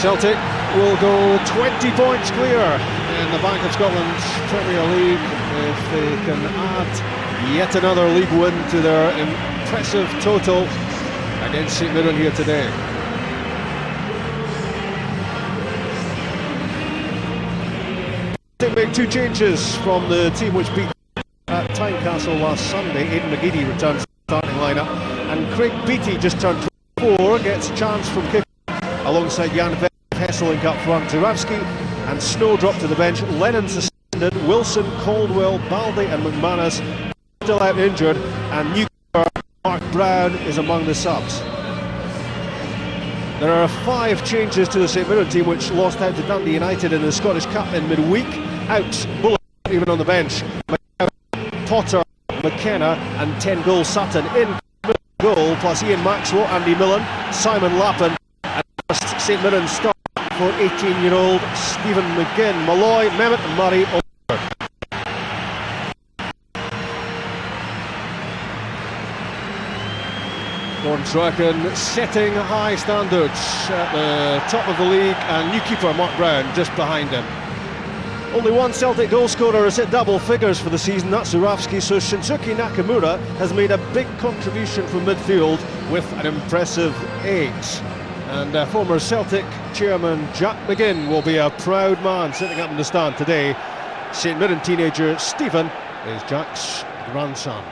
Celtic will go 20 points clear in the Bank of Scotland's Premier League if they can add yet another league win to their impressive total against St Mirren here today. They make two changes from the team which beat at Tynecastle last Sunday. Aidan McGeady returns to the starting lineup, and Craig Beattie, just turned 24, gets a chance from kick alongside Jan Hesselink up front. Zurawski and Snowdrop to the bench. Lennon suspended. Wilson, Caldwell, Baldy and McManus still out injured, and new keeper Mark Brown is among the subs. There are 5 changes to the St Mirren team, which lost out to Dundee United in the Scottish Cup in midweek. Out, Bullock even on the bench, Potter, McKenna and 10 Sutton in goal, plus Ian Maxwell, Andy Millen, Simon Lappin, and first St Mirren start for 18-year-old Stephen McGinn. Malloy, Mehmet and Murray on board. Gordon Strachan setting high standards at the top of the league, and new keeper Mark Brown just behind him. Only one Celtic goal scorer has hit double figures for the season, that's Zurawski, so Shinsuke Nakamura has made a big contribution from midfield with an impressive 8. And former Celtic chairman Jack McGinn will be a proud man sitting up in the stand today. St Mirren teenager Stephen is Jack's grandson.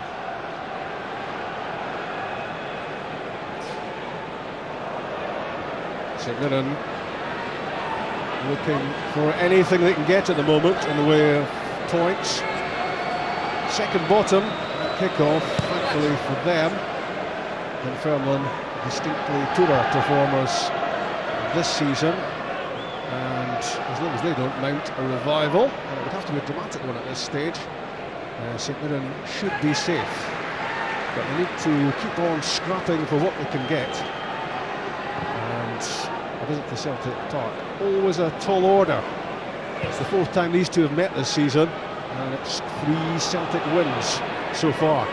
St Mirren looking for anything they can get at the moment in the way of points. Second bottom at kick-off, thankfully for them. Dunfermline distinctly poorer performers this season, and as long as they don't mount a revival, and it would have to be a dramatic one at this stage, St Mirren should be safe. But they need to keep on scrapping for what they can get. And a visit to Celtic Park, always a tall order. It's the 4th time these two have met this season, and it's 3 Celtic wins so far.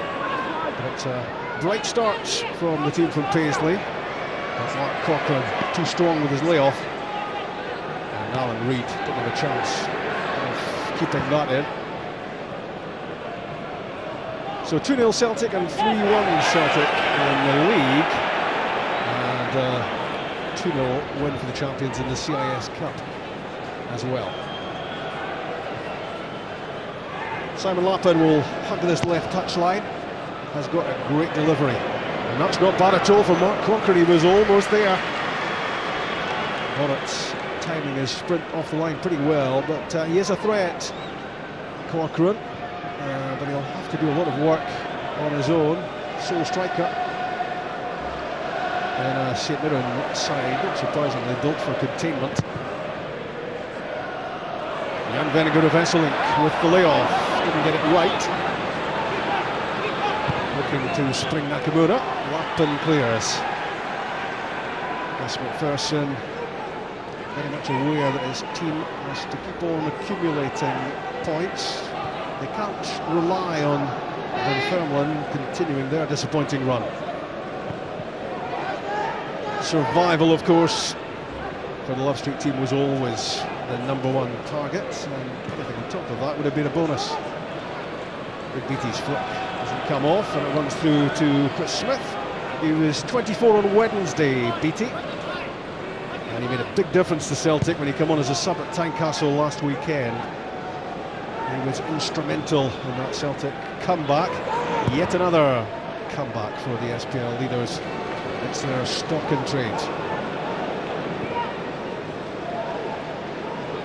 But it's a bright start from the team from Paisley. But Mark Cochrane too strong with his layoff, and Alan Reid didn't have a chance of keeping that in. So 2-0 Celtic and 3-1 Celtic in the league, and 2-0 win for the champions in the CIS Cup as well. Simon Lappin will hug this left touchline. Has got a great delivery, and that's not bad at all for Mark Cochrane. He was almost there. Bonnet's timing his sprint off the line pretty well, but he is a threat, Cochrane, but he'll have to do a lot of work on his own. Sole striker in a St Mirren side, not surprisingly built for containment. Jan Vennegoor of Hesselink with the layoff, didn't get it right. Looking to spring Nakamura, Lappin clears. Gus McPherson very much aware that his team has to keep on accumulating points. They can't rely on Dunfermline continuing their disappointing run. Survival, of course, for the Love Street team was always the #1 target, and anything on top of that would have been a bonus. Big Beattie's flick doesn't come off, and it runs through to Chris Smith. He was 24 on Wednesday, Beattie, and he made a big difference to Celtic when he came on as a sub at Tynecastle last weekend. He was instrumental in that Celtic comeback. Yet another comeback for the SPL leaders. It's their stock in trade.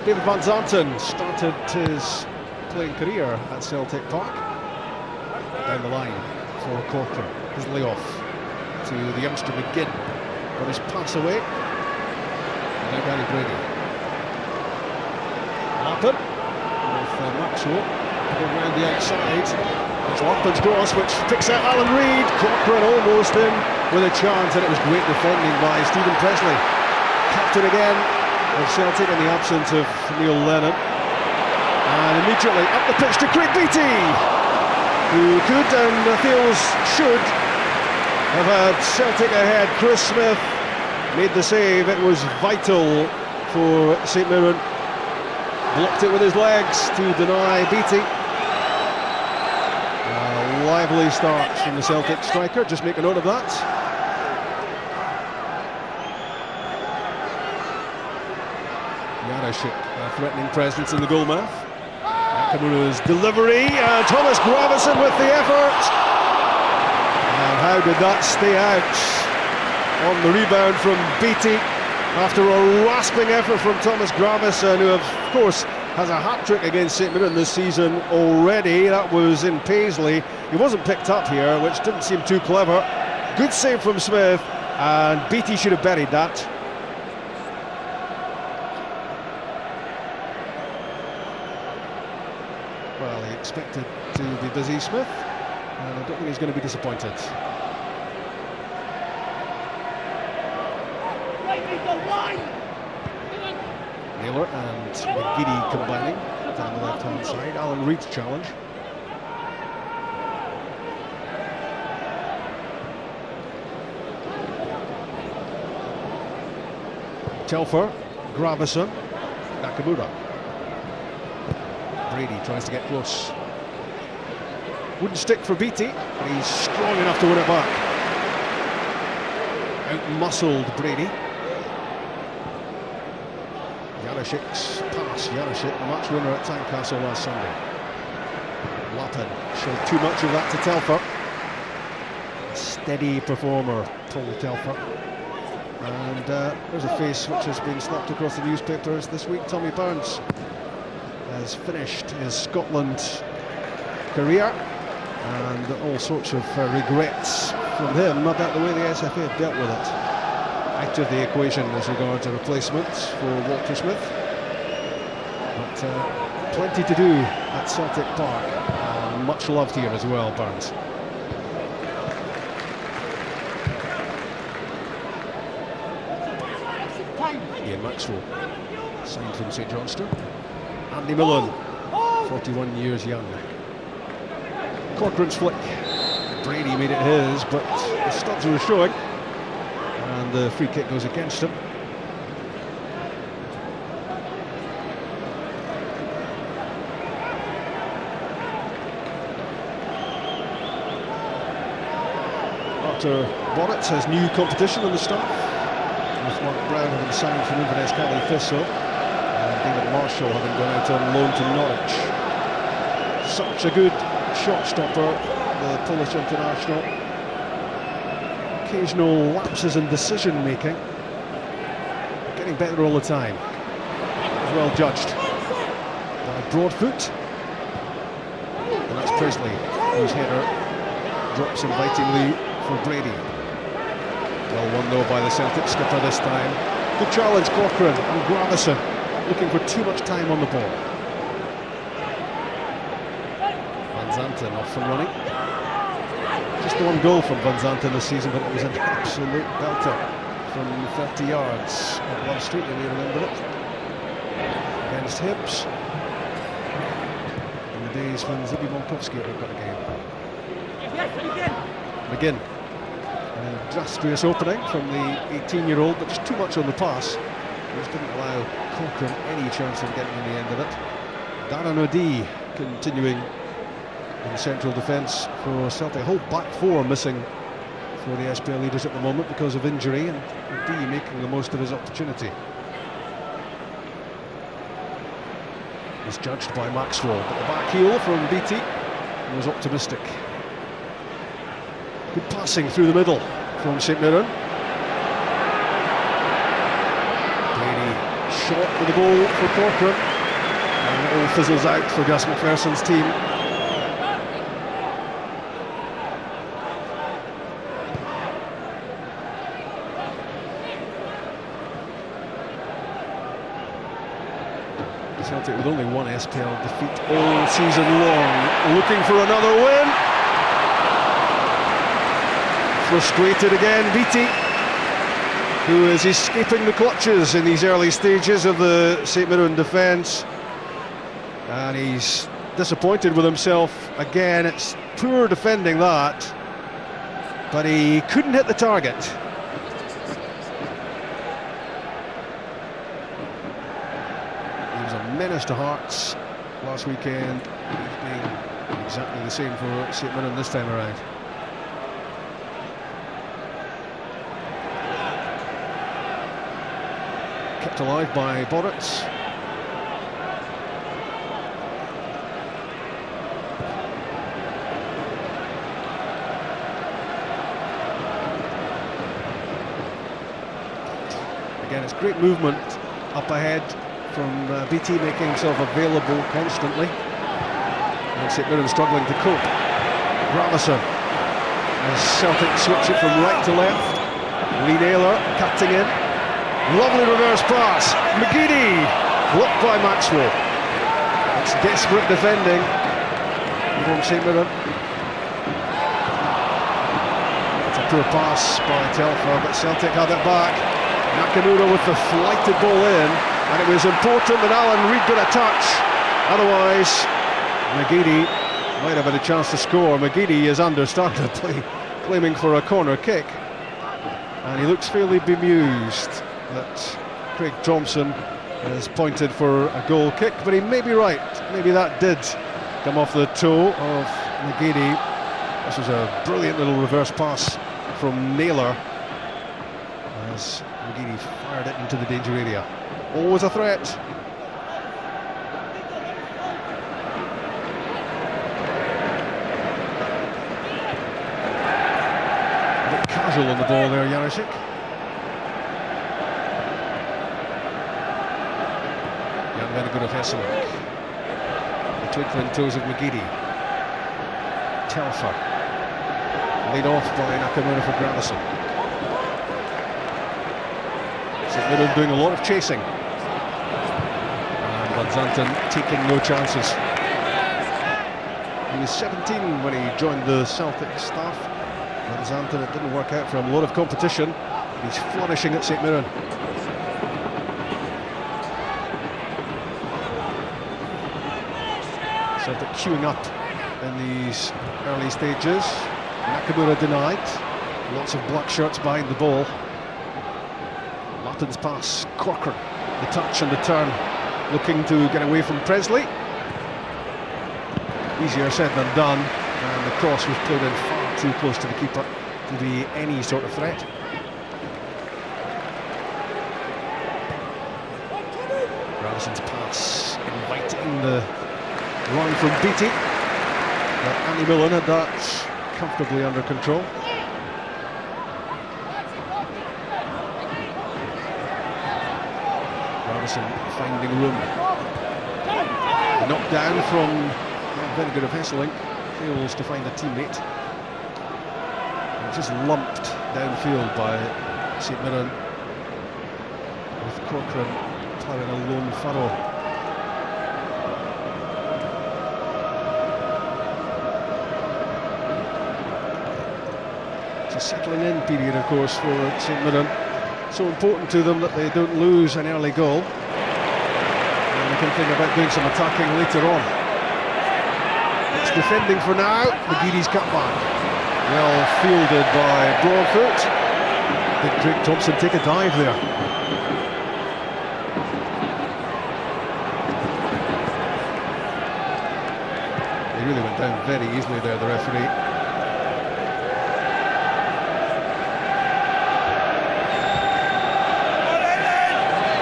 David Van Zanten started his playing career at Celtic Park. Down the line for Corcoran, his layoff to the youngster McGinn. Got his pass away. And now Gary Brady. Lappin with Maxwell going round the outside. It's Lappin's cross which picks out Alan Reid. Corcoran almost in with a chance, and it was great defending by Stephen Presley. Captain again of Celtic in the absence of Neil Lennon. And immediately up the pitch to Craig Beattie, who could and feels should have had Celtic ahead. Chris Smith made the save. It was vital for St Mirren. Blocked it with his legs to deny Beattie. A lively start from the Celtic striker, just make a note of that. Jarosik, a threatening presence in the goal mouth. Nakamura's delivery, and Thomas Gravesen with the effort. And how did that stay out on the rebound from Beattie after a rasping effort from Thomas Gravesen, who of course has a hat-trick against St Mirren this season already. That was in Paisley. He wasn't picked up here, which didn't seem too clever. Good save from Smith, and Beattie should have buried that. Well, he expected to be busy, Smith, and I don't think he's going to be disappointed. Naylor and McGeady combining down the left-hand side. Alan Reid's challenge. Telfer, Gravesen, Nakamura. Brady tries to get close. Wouldn't stick for Beattie, but he's strong enough to win it back. Out-muscled Brady. Jarosik's pass. Jarosik, the match winner at Tynecastle last Sunday. Lappin showed too much of that to Telfer. A steady performer, Paul Telfer. And there's a face which has been slapped across the newspapers this week. Tommy Burns has finished his Scotland career, and all sorts of regrets from him about the way the SFA have dealt with it. Out of the equation as regards a replacement for Walter Smith, but plenty to do at Celtic Park, and much loved here as well, Burns. Ian Maxwell signed from St Johnstone. Andy Millen, 41 years young. Corcoran's flick. Brady made it his, but the studs were showing, and the free kick goes against him. Arthur Bonnet has new competition on the staff, with Mark Brown having signed from Inverness County Thistle, and David Marshall having gone out on loan to Norwich. Such a good shot stopper, the Polish international. Occasional lapses in decision making, getting better all the time. Well judged by Broadfoot, and that's Presley, whose header drops invitingly for Brady. Well won though by the Celtic skipper this time. Good challenge, Corcoran, and Gravesen looking for too much time on the ball. Van Zanten off and running. Just the one goal from Van Zanten this season, but it was an absolute belter from 30 yards at Love Street, you may remember it. Against Hibs. In the days when Zibby Monkowski had got a game. McGinn. An industrious opening from the 18-year-old, but just too much on the pass, which didn't allow Corcoran any chance of getting in the end of it. Darren O'Dea continuing in central defence for Celtic. A whole back four missing for the SPL leaders at the moment because of injury, and O'Dea making the most of his opportunity. He's judged by Maxwell, but the back heel from Beattie was optimistic. Good passing through the middle from St Mirren. Brady shot with the goal for Corcoran, and it all fizzles out for Gus McPherson's team. Celtic with only one SPL defeat all season long, looking for another win. Frustrated again, Beattie, who is escaping the clutches in these early stages of the St Mirren defence, and he's disappointed with himself again. It's poor defending that, but he couldn't hit the target. menace to Hearts last weekend. He's being exactly the same for St Mirren this time around. Kept alive by Boruc. Again, it's great movement up ahead from BT, making himself available constantly. And St Mirren struggling to cope. Gravison, as Celtic switch it from right to left. Lee Naylor cutting in. Lovely reverse pass. McGeady blocked by Maxwell. It's desperate defending from St Mirren. It's a poor pass by Telfer, but Celtic had it back. Nakamura with the flighted ball in, and it was important that Alan Reid got a touch. Otherwise, McGeady might have had a chance to score. McGeady is understandably claiming for a corner kick, and he looks fairly bemused that Craig Thompson has pointed for a goal kick, but he may be right. Maybe that did come off the toe of McGeady. This was a brilliant little reverse pass from Naylor as McGeady fired it into the danger area. Always a threat. A bit casual on the ball there, Jarosik. Jan Vennegood of Hesselink. The twinkling toes of McGeady. Telfer. Laid off by Nakamura for Gravison. St Mirren doing a lot of chasing, and Van Zanten taking no chances. He was 17 when he joined the Celtic staff. Van Zanten, it didn't work out for him. A lot of competition. He's flourishing at St Mirren. Celtic queuing up in these early stages. Nakamura denied. Lots of black shirts behind the ball. Martin's pass, Corcoran, the touch and the turn, looking to get away from Presley. Easier said than done, and the cross was played in far too close to the keeper to be any sort of threat. Ravison's pass inviting the run from Beattie, but Andy Millen had that comfortably under control. Finding room. Knocked down from Vennegood of Hesselink, fails to find a teammate. And just lumped downfield by St Mirren, with Corcoran ploughing a lone furrow. It's a settling in period, of course, for St Mirren. So important to them that they don't lose an early goal. And they can think about doing some attacking later on. It's defending for now. McGeady's cut back. Well fielded by Broadfoot. Did Craig Thompson take a dive there? He really went down very easily there, the referee.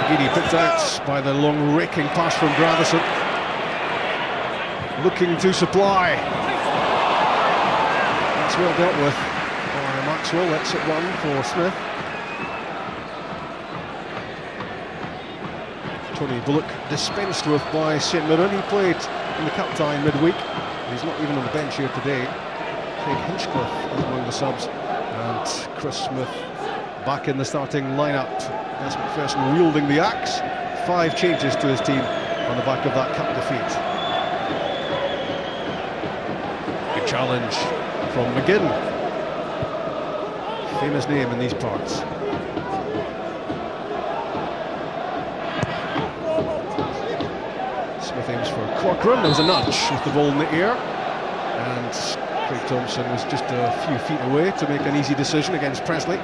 McGeady picked out by the long raking pass from Gravison. Looking to supply. That's well dealt with by Maxwell. Lets it run for Smith. Tony Bullock dispensed with by St Mirren. He played in the cup tie midweek. He's not even on the bench here today. Craig Hinchcliffe is among the subs, and Chris Smith back in the starting lineup. Des McPherson wielding the axe. 5 changes to his team on the back of that cup defeat. Good challenge from McGinn. Famous name in these parts. Smith aims for Corcoran. There was a nudge with the ball in the air, and Craig Thompson was just a few feet away to make an easy decision against Presley.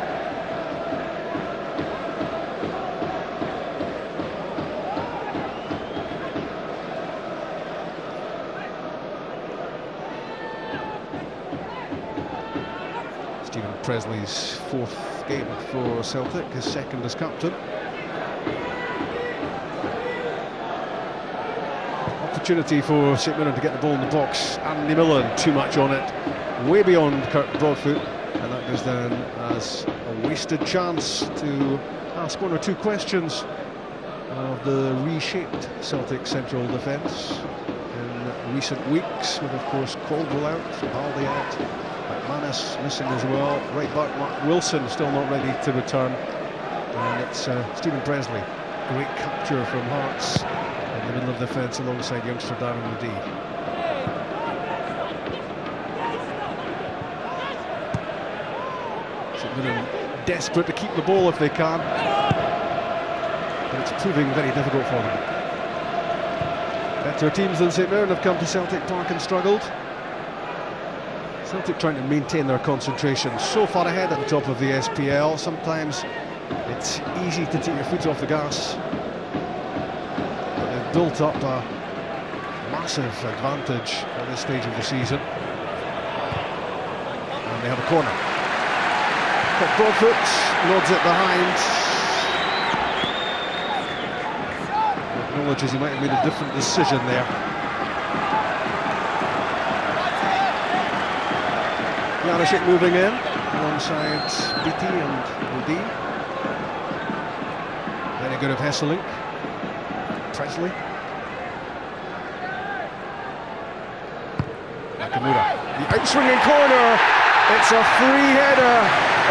Presley's 4th game for Celtic, his 2nd as captain. Opportunity for St Mirren to get the ball in the box. Andy Millen, too much on it, way beyond Kirk Broadfoot, and that goes down as a wasted chance to ask 1 or 2 questions of the reshaped Celtic central defence in recent weeks, with of course Caldwell out, Baldy out, McManus missing as well, right back Mark Wilson still not ready to return, and it's Stephen Presley, great capture from Hearts in the middle of the fence alongside youngster Darren McDee. St Mirren desperate to keep the ball if they can, but it's proving very difficult for them. Better teams than St Mirren have come to Celtic Park and struggled. Celtic trying to maintain their concentration, so far ahead at the top of the SPL. Sometimes it's easy to take your foot off the gas, but they've built up a massive advantage at this stage of the season, and they have a corner. But Broadfoot nods it behind, acknowledges he might have made a different decision there. Janishik moving in alongside Beattie and O'Dea. Very good of Hesselink. Presley. Nakamura. The outswinging corner. It's a free header,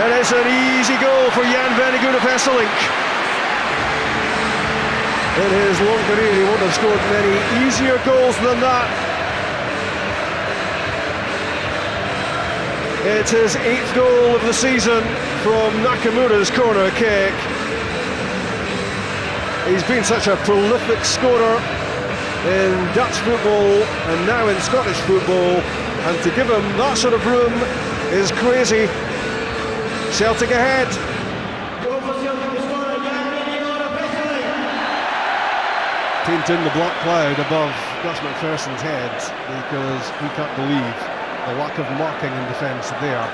and it's an easy goal for Jan Vennegoed of Hesselink. In his long career, he won't have scored many easier goals than that. It's his 8th goal of the season from Nakamura's corner kick. He's been such a prolific scorer in Dutch football and now in Scottish football, and to give him that sort of room is crazy. Celtic ahead. Painting the black cloud above Gus McPherson's head because he can't believe the lack of marking in defence there.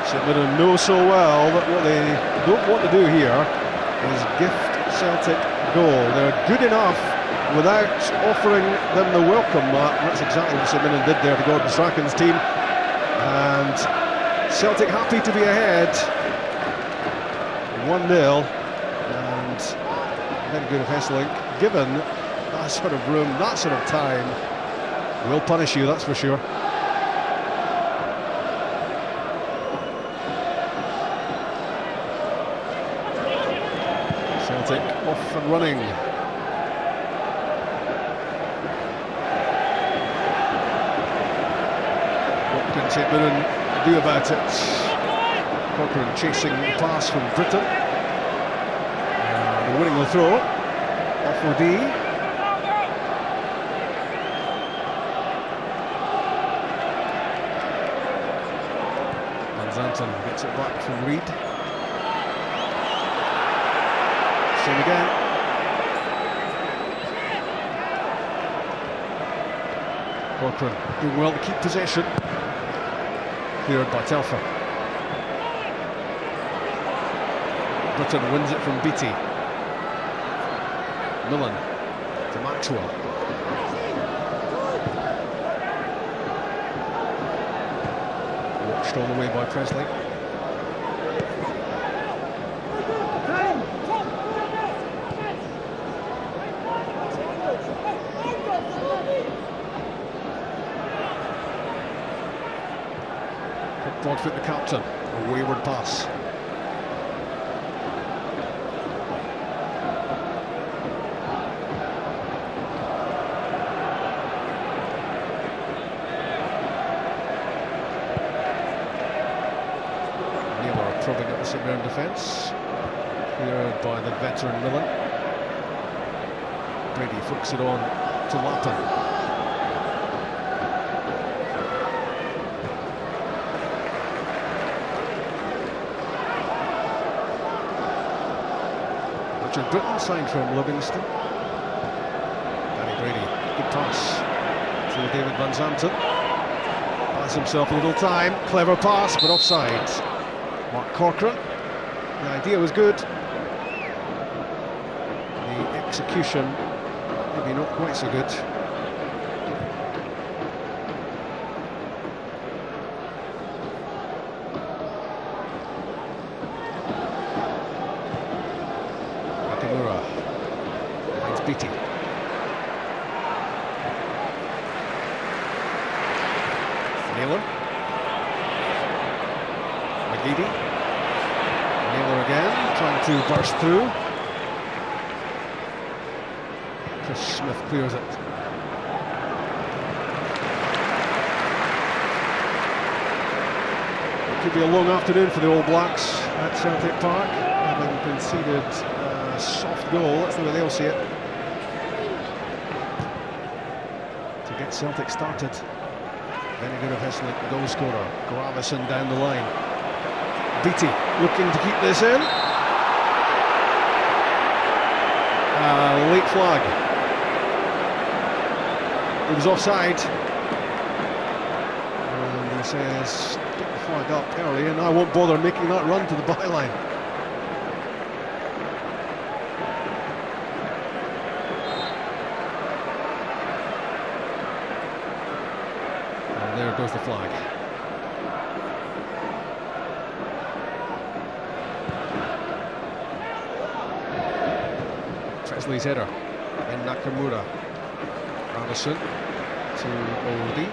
St Mirren know so well that what they don't want to do here is gift Celtic goal. They're good enough without offering them the welcome mat. That's exactly what St Mirren did there to Gordon Strachan's team. And Celtic happy to be ahead 1-0, and very good of Hesselink. Given that sort of room, that sort of time, will punish you, that's for sure. Celtic off and running. What can St Mirren do about it? Cochrane chasing the pass from Britton. They're winning the throw. Off O'Dea. Van Zanten gets it back from Reid. Same again. Cochrane doing well to keep possession. Cleared by Telfer. Britton wins it from Beattie. Millen to Maxwell. Watched all the way by Presley. Broadfoot the captain, a wayward pass. Probing at the St Mirren defence, cleared by the veteran Millen. Brady flicks it on to Lappin. Richard Britton, signed from Livingston. Danny Brady, good pass to David Van Zanten. Buys himself a little time, clever pass, but offside. Mark Corcoran, the idea was good. The execution, maybe not quite so good. Beatty. Naylor. McGeady. Naylor again, trying to burst through. Chris Smith clears it. It could be a long afternoon for the All Blacks at Celtic Park, having conceded a soft goal. That's the way they'll see it. Get Celtic started. Very good of Hesley, goal scorer. Gravison down the line. Beatty looking to keep this in. Late flag. It was offside. And he says, pick the flag up early and I won't bother making that run to the byline. There goes the flag. Presley's header in Nakamura. Anderson to Oldie.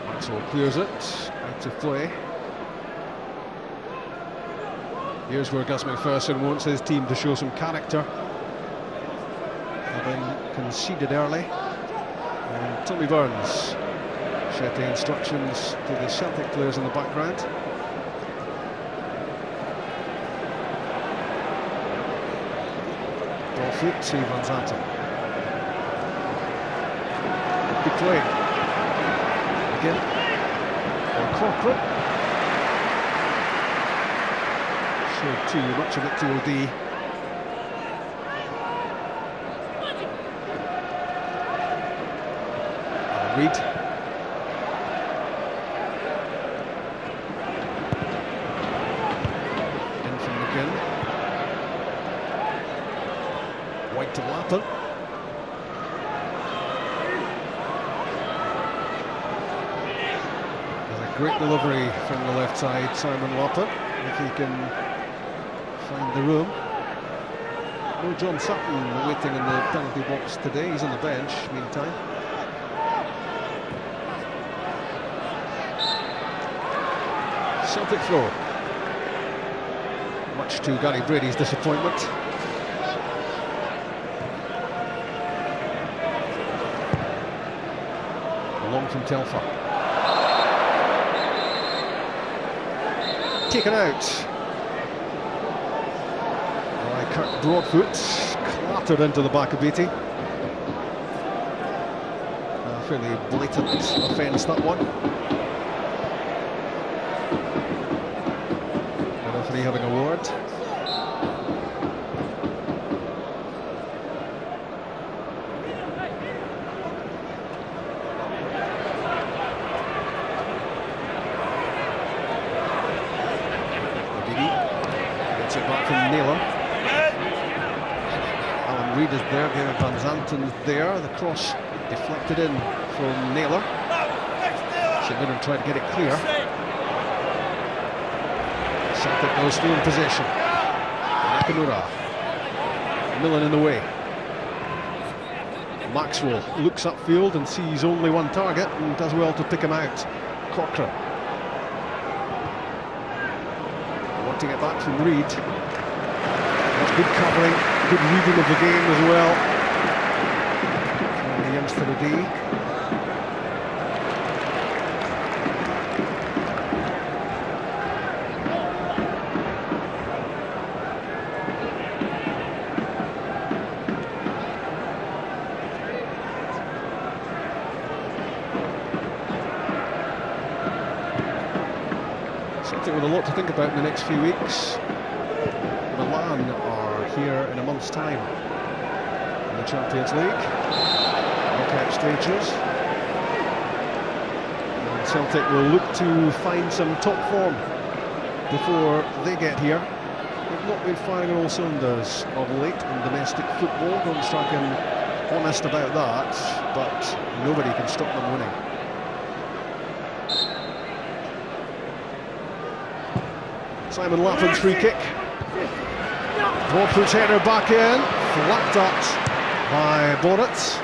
Maxwell clears it out to play. Here's where Gus McPherson wants his team to show some character, having conceded early. And Tommy Burns shouting instructions to the Celtic players in the background. Ball foot to Van Zanten. Good play. Again for Corcoran. Too much of it to OD. Reid. In from McGinn. White to Lappin. There's a great delivery from the left side, Simon Lappin. If he can find the room. No John Sutton waiting in the penalty box today. He's on the bench meantime. Celtic throw. Much to Gary Brady's disappointment. Long from Telfer. Taken out. Kirk Broadfoot, clattered into the back of Beatty. A fairly blatant offence, that one. The referee having a word. Gets it back from Naylor. Reid is there, David Van Zanten's there, the cross deflected in from Naylor. St Mirren tried to get it clear. Celtic now still in possession. Nakamura. Millen in the way. Maxwell looks upfield and sees only one target and does well to pick him out. Corcoran. Wanting it back from Reid. That's good covering. Good reading of the game as well from the youngster today. Celtic with a lot to think about in the next few weeks. Milan are here in a month's time in the Champions League, knockout stages. And Celtic will look to find some top form before they get here. They've not been firing on all cylinders of late in domestic football, don't strike him honest about that, but nobody can stop them winning. Simon Lappin's free kick. Broadfoot's header back in, flapped out by Boruc.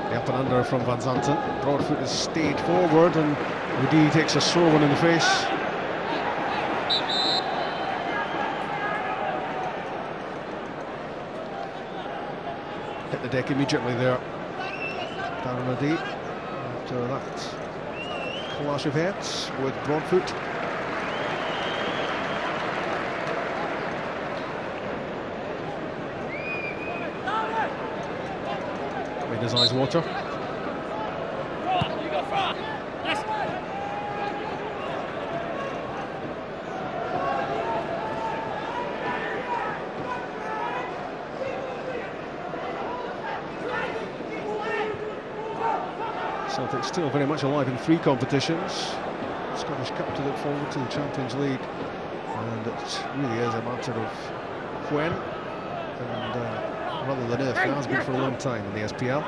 The up and under from Van Zanten. Broadfoot has stayed forward and Woody takes a sore one in the face. Hit the deck immediately there. Darren O'Dea. After that clash of heads with Broadfoot. Made his eyes water. Celtic still very much alive in 3 competitions. Scottish Cup to look forward to, the Champions League, and it really is a matter of when, and rather than if. It has been for a long time in the SPL.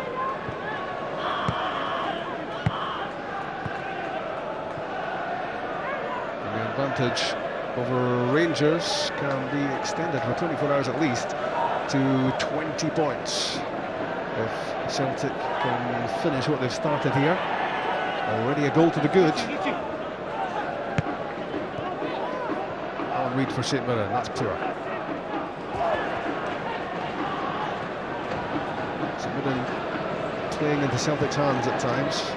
And the advantage over Rangers can be extended for 24 hours at least to 20 points. If Celtic can finish what they've started here. Already a goal to the good. Alan Reid for St Mirren, that's poor. St Mirren playing into Celtic's hands at times.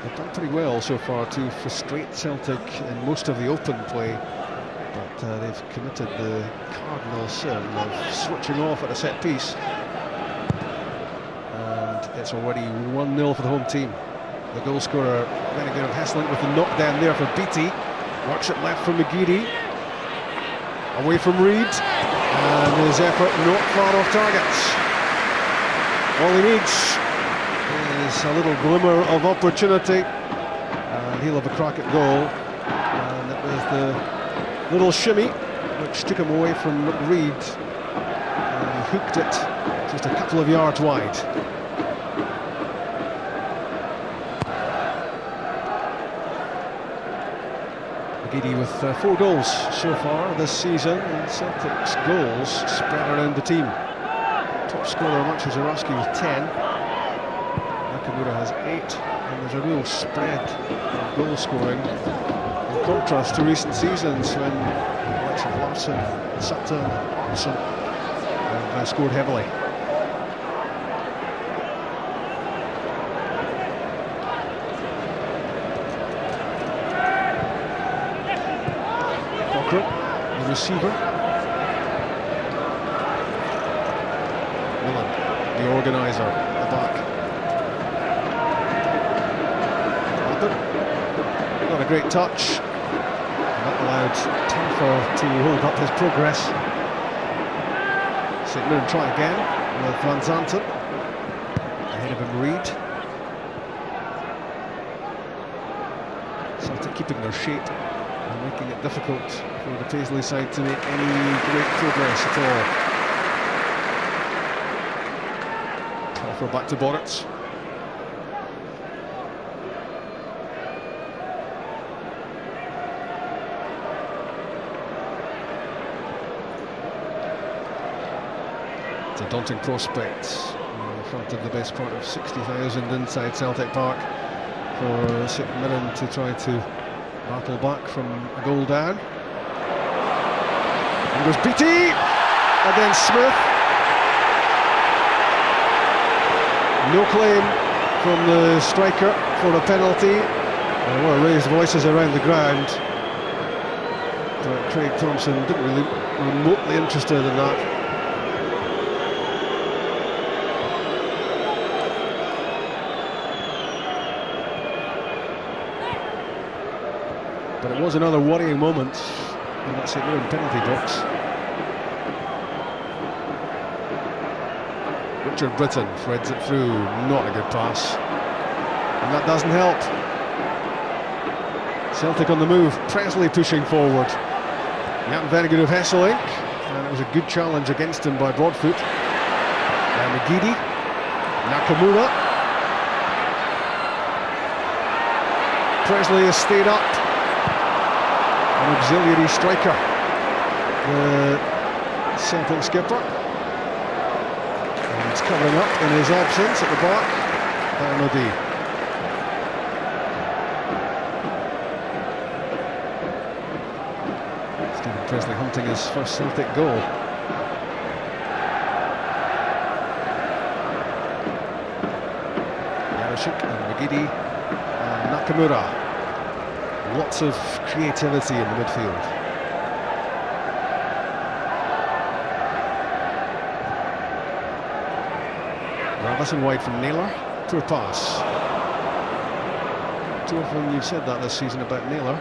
They've done pretty well so far to frustrate Celtic in most of the open play. But they've committed the cardinal sin of switching off at a set piece, and it's already 1-0 for the home team. The goal scorer, very good, Hesselink with the knockdown there for Beattie. Works it left from McGeady, away from Reid, and his effort not far off targets. All he needs is a little glimmer of opportunity, and he'll have a crack at goal. And it was the little shimmy which took him away from Reid, and he hooked it just a couple of yards wide. McGeady with 4 goals so far this season, and Celtic's goals spread around the team. Top scorer Maciej Żurawski with 10, Nakamura has 8, and there's a real spread of goal scoring. In contrast to recent seasons when the likes of Larsson, Sutton, Wilson have scored heavily. Cochrane, the receiver. Millen, the organiser, at the back. Not a great touch. Not allowed Telfer to hold up his progress. St Mirren try again with Van Zanten. Ahead of him Reid. Celtic keeping their shape and making it difficult for the Paisley side to make any great progress at all. Telfer back to Boruc. A daunting prospect in front of the best part of 60,000 inside Celtic Park for St Mirren to try to battle back from a goal down. And goes Beattie against Smith. No claim from the striker for a penalty. There were raised voices around the ground. Craig Thompson didn't really remotely interested in that. But it was another worrying moment in that St Mirren penalty box. Richard Britton threads it through, not a good pass. And that doesn't help. Celtic on the move, Presley pushing forward. Jan Vennegood of Hesselink, and it was a good challenge against him by Broadfoot. McGeady, Nakamura. Presley has stayed up. An auxiliary striker, the Celtic skipper. And he's covering up in his absence at the back. Bernardi. Stephen Presley hunting his first Celtic goal. Yarashik and McGeady and Nakamura. Lots of creativity in the midfield. Ravison wide from Naylor. Poor pass. Too often you've said that this season about Naylor.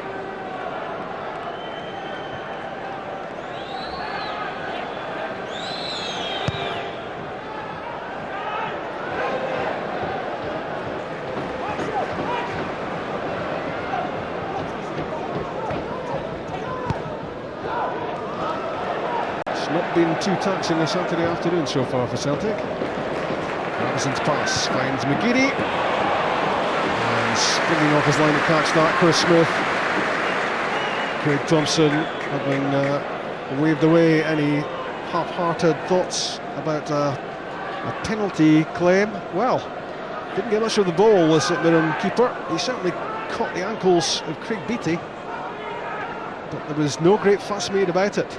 Not been too taxing this Saturday afternoon so far for Celtic. Ravison's pass finds McGeady, and springing off his line to catch that, Chris Smith. Craig Thompson having waved away any half-hearted thoughts about a penalty claim. Well, didn't get much of the ball, the St Mirren keeper. He certainly caught the ankles of Craig Beattie, but there was no great fuss made about it.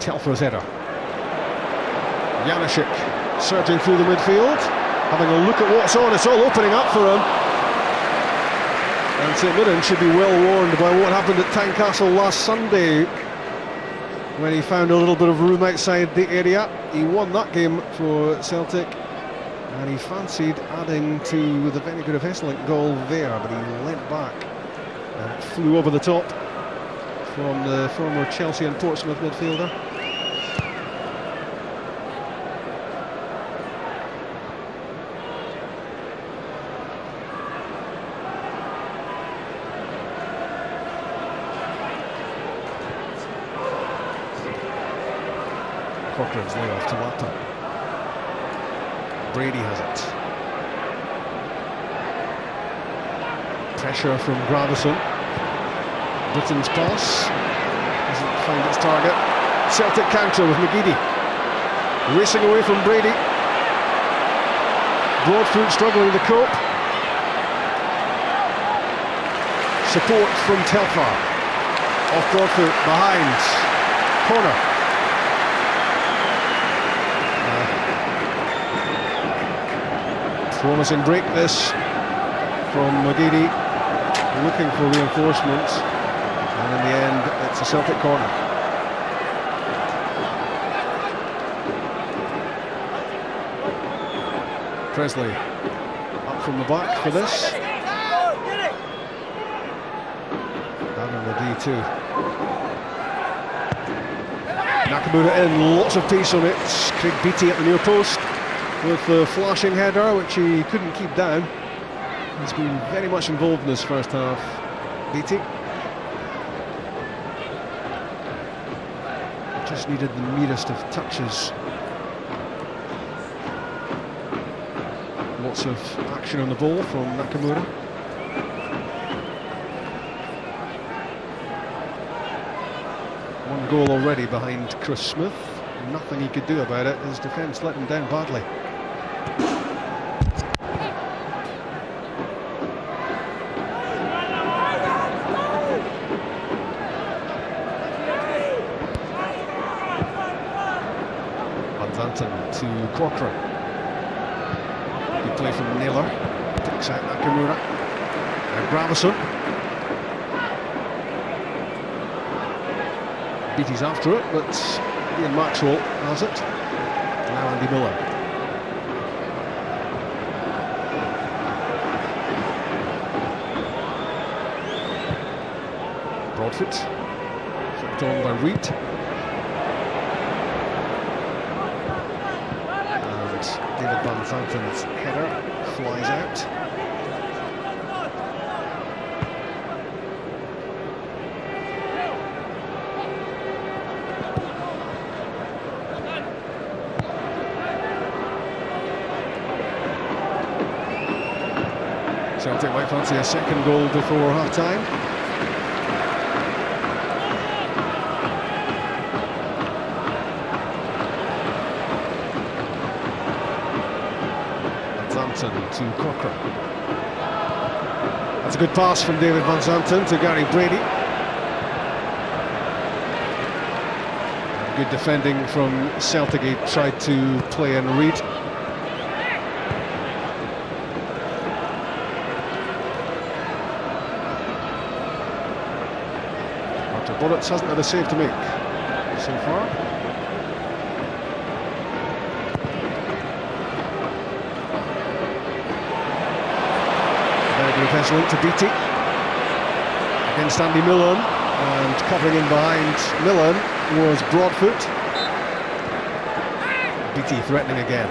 Telfer's header. Janishik surging through the midfield, having a look at what's on. It's all opening up for him. And St Mirren should be well warned by what happened at Tynecastle last Sunday, when he found a little bit of room outside the area. He won that game for Celtic, and he fancied adding to the Vennegood of Hesselink goal there, but he leant back and flew over the top from the former Chelsea and Portsmouth midfielder. Cochrane's lay off to Lata. Brady has it. Pressure from Gravison. Britton's pass doesn't find its target. Celtic counter with McGeady racing away from Brady. Broadfoot struggling to cope. Support from Telfar. Off Broadfoot, behind. Corner. Promising break this from McGeady, looking for reinforcements, and in the end it's a Celtic corner. Presley up from the back for this. Down on the D2. Nakamura in, lots of pace on it. Craig Beattie at the near post with the flashing header, which he couldn't keep down. He's been very much involved in this first half, Beattie. Just needed the merest of touches. Lots of action on the ball from Nakamura. One goal already behind Chris Smith. Nothing he could do about it. His defence let him down badly. to Corcoran. Good play from Naylor. Takes out Nakamura. And Gravison. Beattie's after it, but Ian Maxwell has it. Now Andy Miller. Broadfoot. Flipped on by Reid. And David Van Zanten's header flies out. Celtic might fancy a second goal before half-time. Van Zanten to Corcoran. That's a good pass from David Van Zanten to Gary Brady. Good defending from Celtic. He tried to play in Reid. Bullets hasn't had a save to make so far. Very good defensive link to Beattie against Andy Millen, and covering in behind Millen was Broadfoot. Beattie threatening again.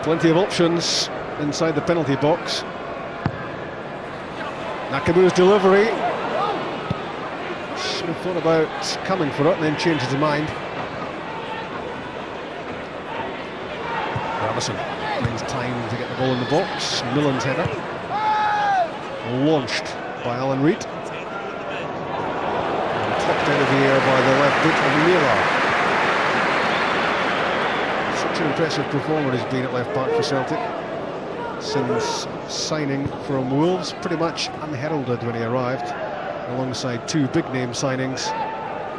Plenty of options inside the penalty box. Nakamura's delivery. Smith thought about coming for it and then changed his mind. Gravison finds time to get the ball in the box. Millen's header. Launched by Alan Reid. And tucked out of the air by the left boot of Naylor. Such an impressive performer he's been at left back for Celtic since signing from Wolves, pretty much unheralded when he arrived, alongside two big name signings.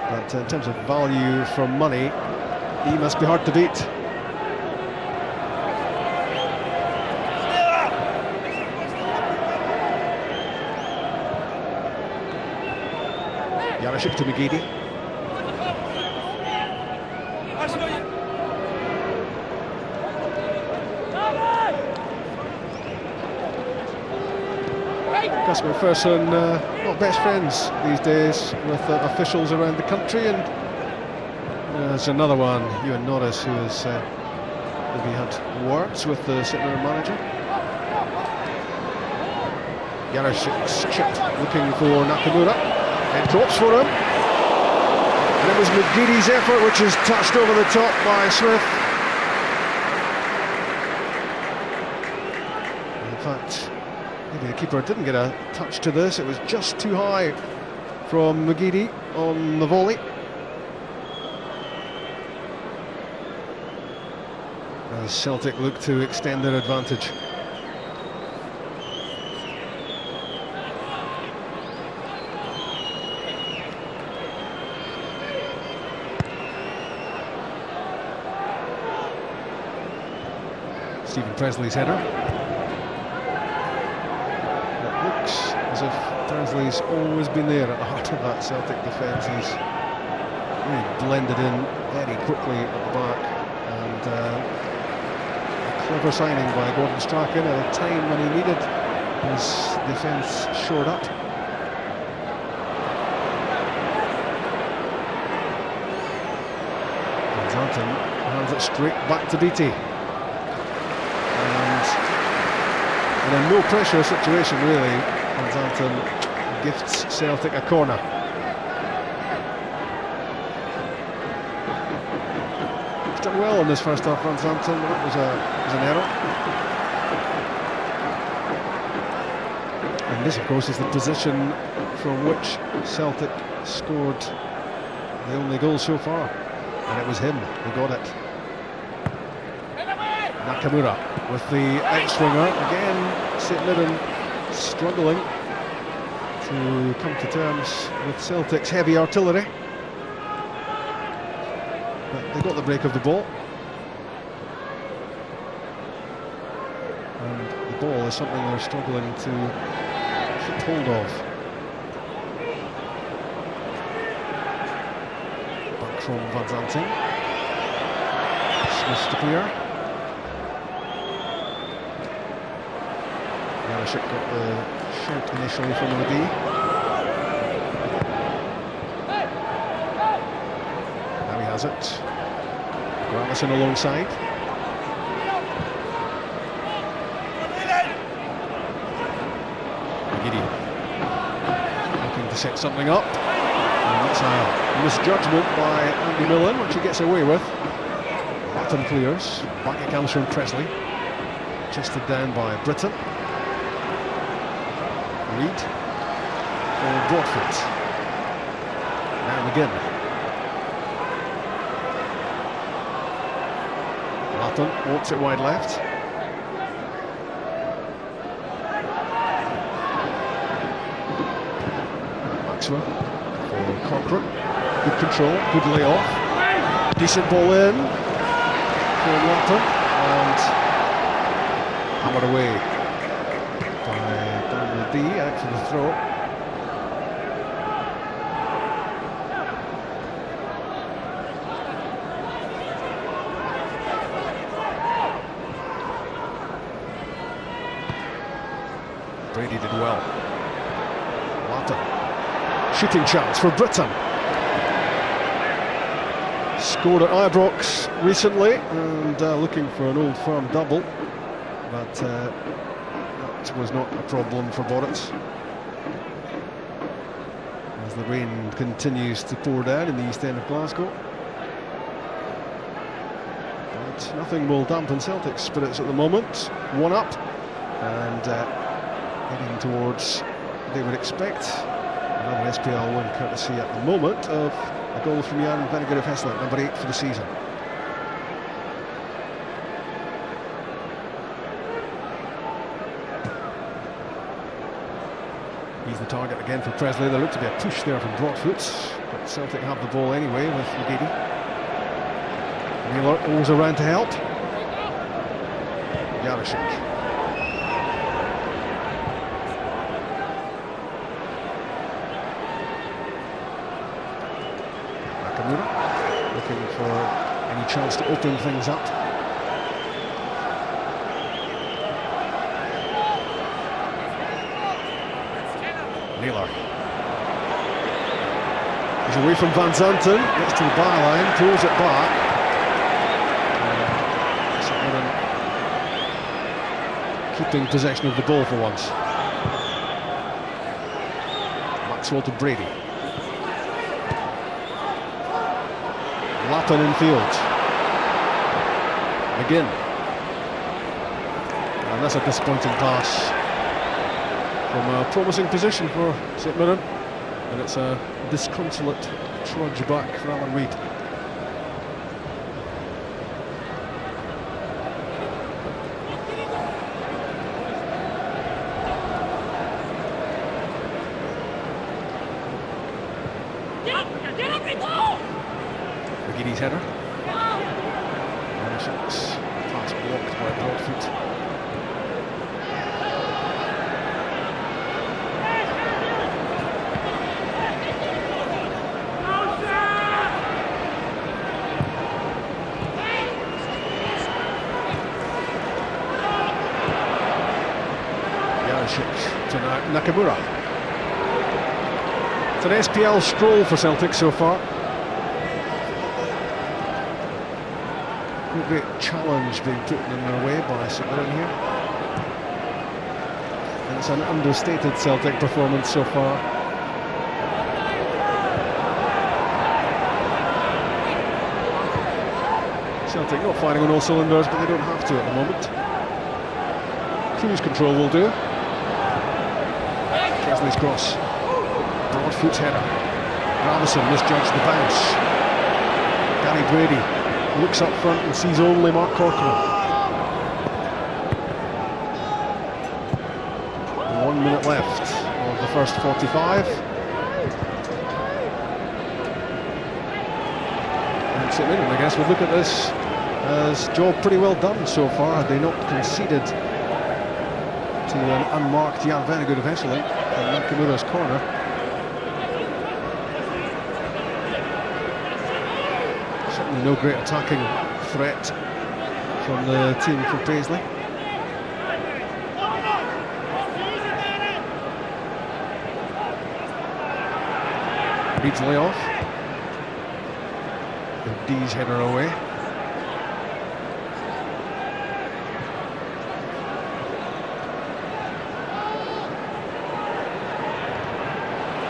But in terms of value for money, he must be hard to beat. Jarosik to McGeady. Gus McPherson, not best friends these days with officials around the country, and there's another one, Ewan Norris, who has maybe had words with the St Mirren manager. Jarosik's chip looking for Nakamura, and drops for him, and it was McGeady's effort which is touched over the top by Smith. In fact, maybe the keeper didn't get a touch to this, it was just too high from McGeady on the volley. As Celtic look to extend their advantage. Stephen Presley's header. It looks as if Presley's always been there at the heart of that Celtic defence. He's really blended in very quickly at the back, and a clever signing by Gordon Strachan at a time when he needed his defence shored up. Van Zanten hands it straight back to Beattie. In a no-pressure situation, really, Van Zanten gifts Celtic a corner. He's done well in this first half, Van Zanten, but that was an error. And this, of course, is the position from which Celtic scored the only goal so far. And it was him who got it. Nakamura with the outswinger. Again, St Mirren struggling to come to terms with Celtic's heavy artillery. But they got the break of the ball. And the ball is something they're struggling to keep hold of. Back from Van Zanten. Smith to clear. Yarashik got the shout initially from the D. Now he has it. Gravison alongside. Looking to set something up. And that's a misjudgment by Andy Millen, which he gets away with. Latham clears. Back it comes from Presley. Chested down by Britton. Reed for Broadfoot. Now McGinn. Latham walks it wide left. Maxwell for Corcoran. Good control, good layoff. Decent ball in for Latham and hammered away by Daniel D out for the throw. Brady did well. Latham. Shooting chance for Britton. Scored at Ibrox recently and looking for an old firm double, but that was not a problem for Boritz. As the rain continues to pour down in the east end of Glasgow. But nothing will dampen Celtic's spirits at the moment. One up and heading towards what they would expect. Another SPL win courtesy at the moment of a goal from Jan Vennegoor of Hessler, number 8 for the season. He's the target again for Presley. There looked to be a push there from Broadfoot, but Celtic have the ball anyway with McGeady. Wheeler always around to help. Yarashik. Looking for any chance to open things up. Naylor. He's away from Van Zanten, gets to the byline, pulls it back. Keeping possession of the ball for once. Maxwell to Brady. Latham in field. McGinn. And that's a disappointing pass from a promising position for St Mirren. And it's a disconsolate trudge back for Alan Reid. McGeady's header. Yarashik's pass blocked by Broadfoot. Yarashik to Nakamura. It's an SPL stroll for Celtic so far. No great challenge being put in their way by St Mirren here. And it's an understated Celtic performance so far. Celtic not firing on all cylinders, but they don't have to at the moment. Cruise control will do. Presley's cross. Broadfoot's header. Gravison misjudged the bounce. Danny Brady looks up front and sees only Mark Corcoran. 1 minute left of the first 45. And St Mirren, I guess, would look at this as job pretty well done so far. Had they not conceded to an unmarked Jan Vennegood of Hesselink from Nakamura's corner. Certainly no great attacking threat from the team from Paisley. Reed's layoff. D's header away.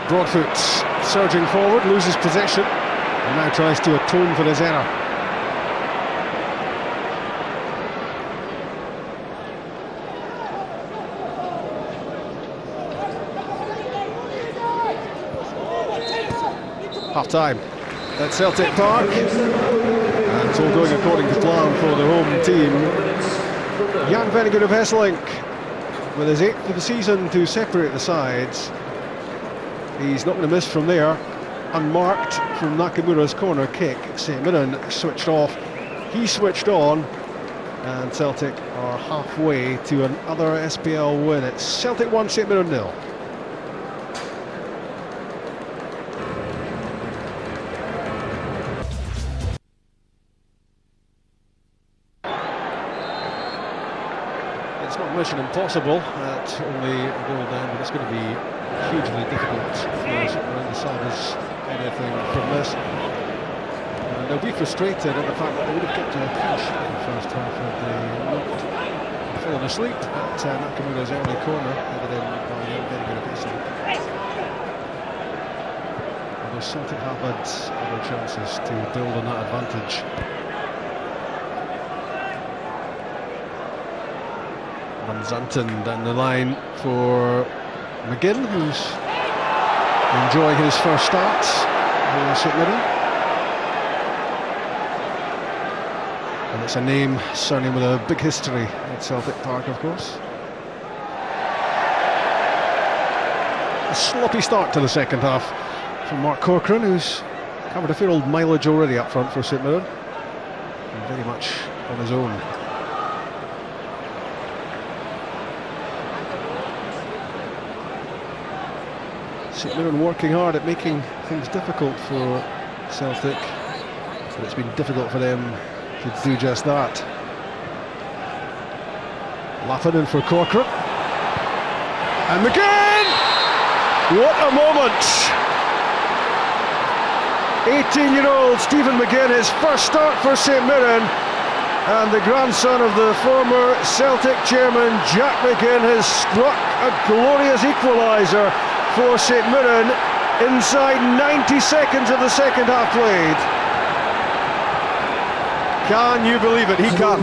Broadfoot surging forward, loses possession, and now tries to atone for his error. Half-time at Celtic Park, and it's all going according to plan for the home team. Jan Vennegood of Hesselink, with his 8th of the season to separate the sides. He's not going to miss from there. Unmarked from Nakamura's corner kick. St Mirren switched off. He switched on. And Celtic are halfway to another SPL win. It's Celtic 1, St Mirren 0. It's not mission impossible at only a goal down, but it's going to be hugely difficult for St Mirren to salvage anything from this. And they'll be frustrated at the fact that they would have kept a clean sheet in the first half had they not fallen asleep at Nakamura's early corner, headed in by Jan Vennegood of Hesselink. Although Celtic have had other chances to build on that advantage. Van Zanten down the line for McGinn, who's enjoying his first start for St Mirren. And it's a name, certainly with a big history at Celtic Park, of course. A sloppy start to the second half from Mark Corcoran, who's covered a fair old mileage already up front for St Mirren. And very much on his own. St Mirren working hard at making things difficult for Celtic, but it's been difficult for them to do just that. Lappin in for Corcoran. And McGinn! What a moment! 18-year-old Stephen McGinn, his first start for St Mirren, and the grandson of the former Celtic chairman Jack McGinn has struck a glorious equaliser for St Mirren inside 90 seconds of the second half played. Can you believe it? He can.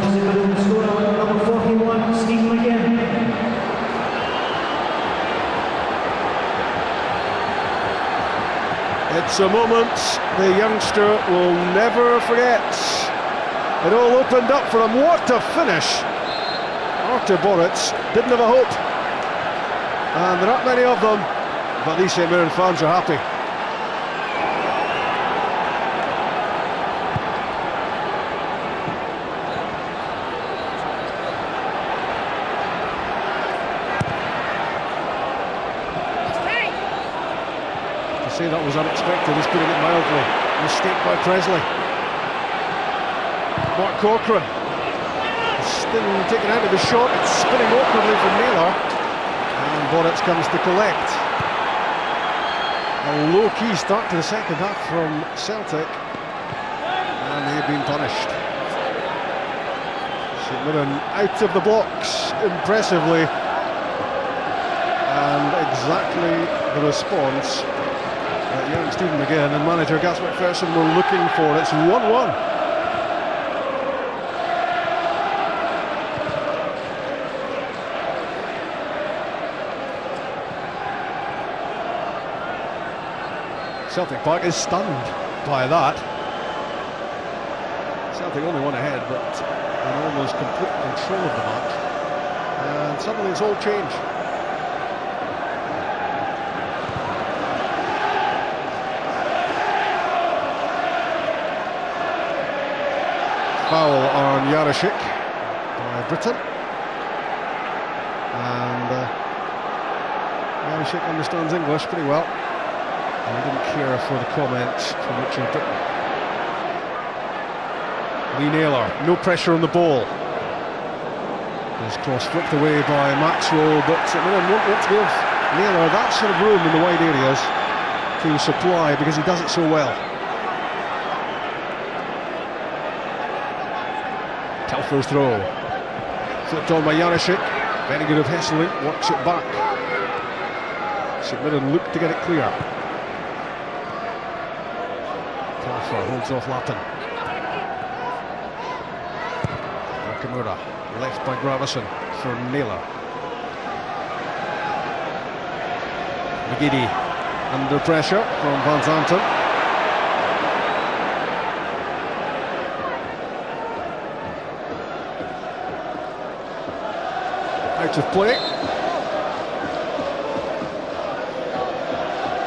Number 41, Stephen McGinn. It's a moment the youngster will never forget. It all opened up for him. What a finish! Artur Boruc didn't have a hope, and there aren't many of them. But these St Mirren fans are happy. To say that was unexpected is putting it mildly. Mistake by Presley. Mark Corcoran. Still taken out of the shot. It's spinning awkwardly from Naylor. And Boruc comes to collect. A low-key start to the second half from Celtic, and they've been punished. St Mirren out of the blocks impressively, and exactly the response that young Stephen McGinn and manager Gus McPherson were looking for. It's 1-1. Celtic Park is stunned by that. Celtic only one ahead, but in almost complete control of the match. And suddenly it's all changed. Foul on Jarosik by Britain. And Jarosik understands English pretty well. And he didn't care for the comments from Richard Britton. Lee Naylor, no pressure on the ball. His cross flicked away by Maxwell, but St Mirren won't want to give Naylor that sort of room in the wide areas to supply, because he does it so well. Telfer's throw. Flipped on by Jarosik. Very good of Hesselink, works it back. St Mirren look to get it clear. Telfer holds off Lappin. Nakamura, left by Gravison for Naylor. McGeady under pressure from Van Zanten. Out of play.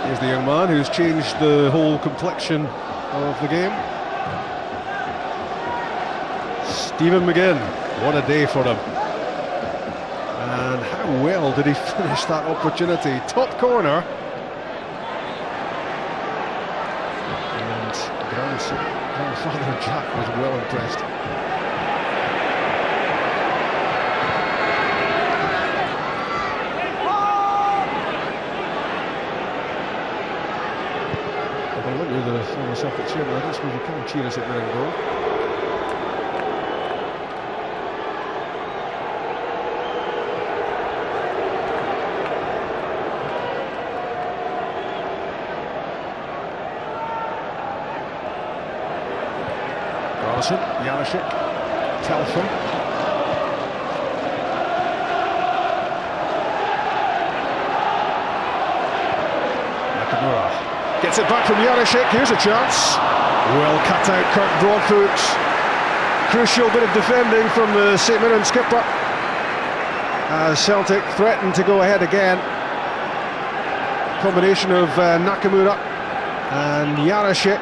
Here's the young man who's changed the whole complexion of the game. Stephen McGinn, what a day for him. And how well did he finish that opportunity? Top corner. And grandfather Jack was well impressed. The former Celtic chairman, I don't suppose you can cheer us at Mirren goal. Garrison, Jarosik, Telfer. Nakamura. Gets it back from Jarosik, here's a chance. Well cut out, Kirk Broadfoot. Crucial bit of defending from the St Mirren skipper, as Celtic threatened to go ahead again. Combination of Nakamura and Jarosik,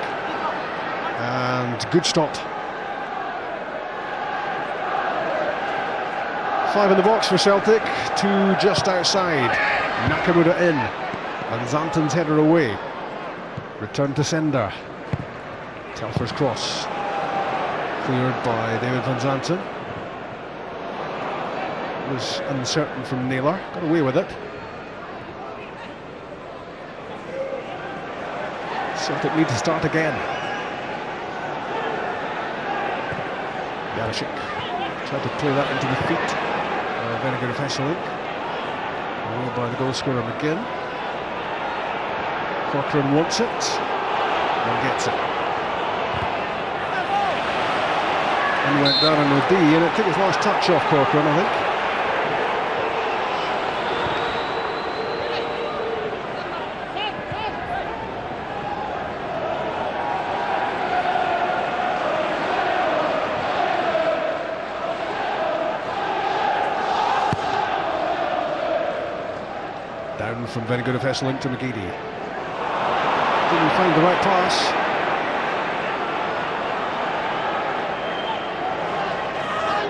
and good stop. 5 in the box for Celtic, 2 just outside. Nakamura in, and Zanten's header away. Return to sender. Telfer's cross. Cleared by David Van Zanten. Was uncertain from Naylor. Got away with it. Celtic need to start again. Jarosik tried to play that into the feet. Very good of Hesselink. Away by the goal scorer McGinn. Corcoran wants it and gets it. He went down on the D, and it took his last touch off Corcoran, I think. Down from very good of Hesselink to McGeady. Didn't find the right pass.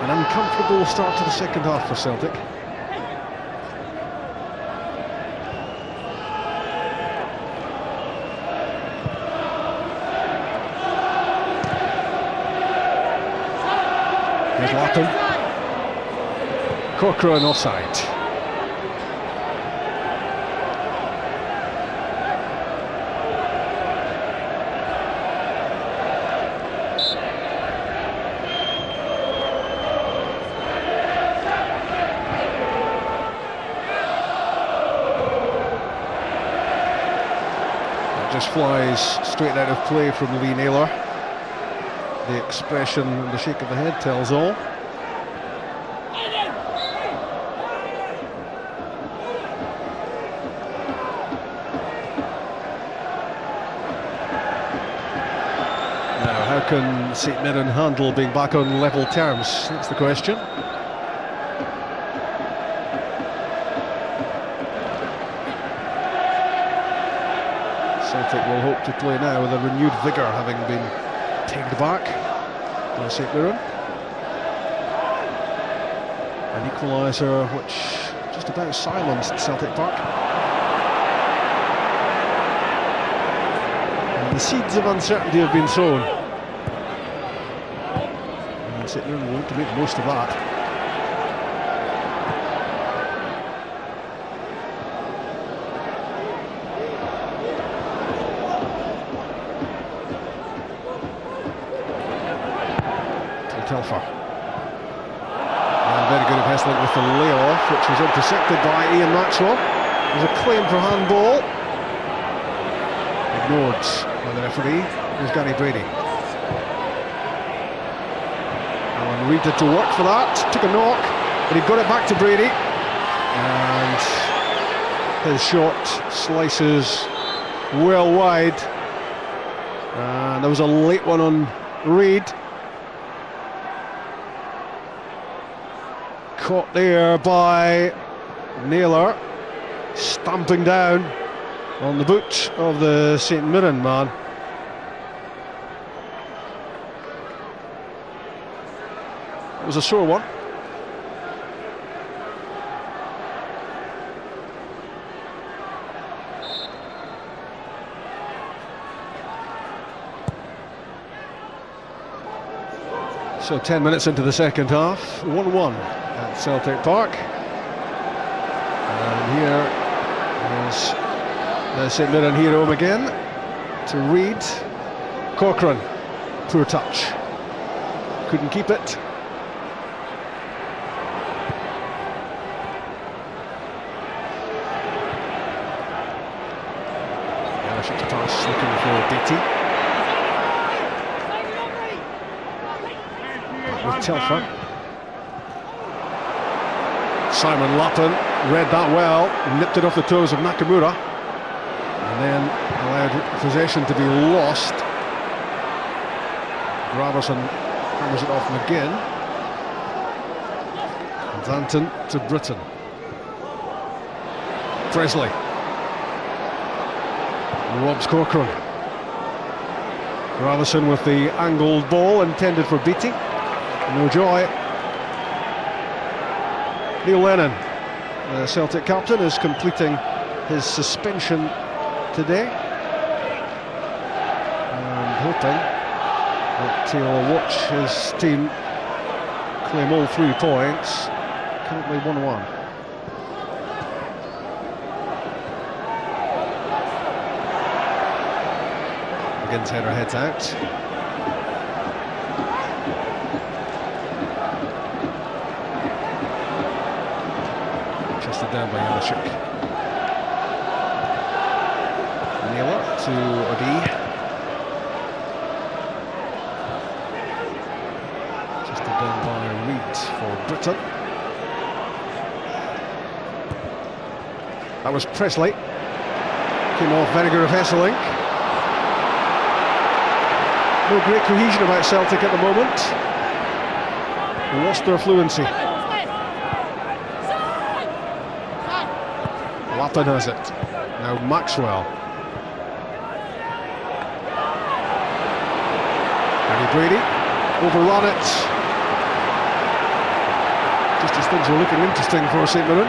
An uncomfortable start to the second half for Celtic. Here's Lappin. Corcoran offside. Just flies straight out of play from Lee Naylor. The expression and the shake of the head tells all. Now, how can St Mirren handle being back on level terms? That's the question. Celtic will hope to play now with a renewed vigour, having been pegged back by St Mirren. An equaliser which just about silenced Celtic Park. And the seeds of uncertainty have been sown. And St Mirren will want to make the most of that. Telfer. And very good of Hesselink with the layoff, which was intercepted by Ian Maxwell. There's a claim for handball. Ignored by the referee. Here's Gary Brady. Alan Reid did to work for that. Took a knock, but he got it back to Brady. And his shot slices well wide. And there was a late one on Reid. Caught there by Naylor, stamping down on the boot of the St Mirren man. It was a sore one. So 10 minutes into the second half, 1-1 at Celtic Park. And here is the St Mirren hero again to Reid. Corcoran, poor touch, couldn't keep it. Yarashik's pass looking for Beattie. With Telfer. Simon Lappin read that well, nipped it off the toes of Nakamura, and then allowed possession to be lost. Graverson hammers it off McGinn. And Danton to Britton. Presley robs Corcoran. Graverson with the angled ball intended for Beattie. No joy. Neil Lennon, the Celtic captain, is completing his suspension today, and hoping that he'll watch his team claim all 3 points. Currently 1-1. McGinn's header heads out. Down by Yarashik. Naylor to Odi. Just down by Reid for Britton. That was Presley. Came off very good of Hesselink. No great cohesion about Celtic at the moment. Lost their fluency. Lappin has it. Now Maxwell. Gary Brady overrun it. Just as things were looking interesting for St Mirren.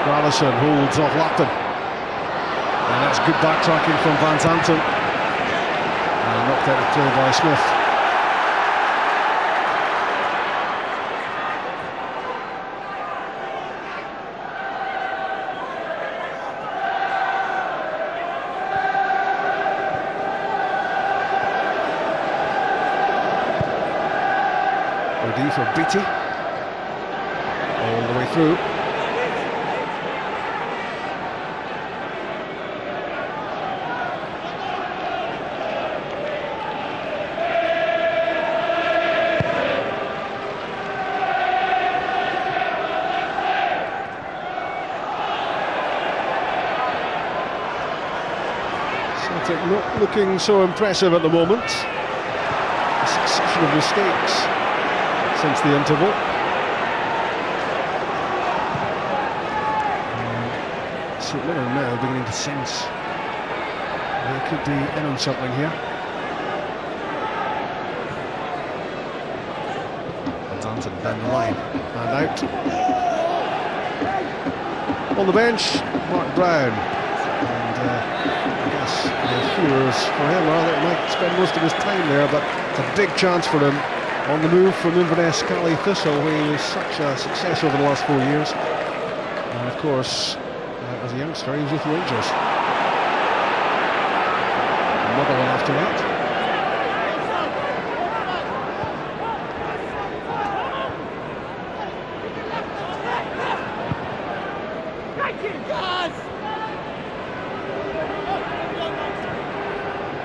Graverson holds off Lappin. And that's good backtracking from Van Zanten. And knocked out of play by Smith. For Beattie, all the way through. Celtic looking so impressive at the moment. A succession of mistakes since the interval. St Mirren now beginning to sense they could be in on something here. Danton down the line and out. On the bench, Mark Brown. And I guess the fears for him are that he might spend most of his time there, but it's a big chance for him on the move from Inverness Cali Thistle, where he was such a success over the last 4 years. And of course, as a youngster, he was with Rangers. Another one after that.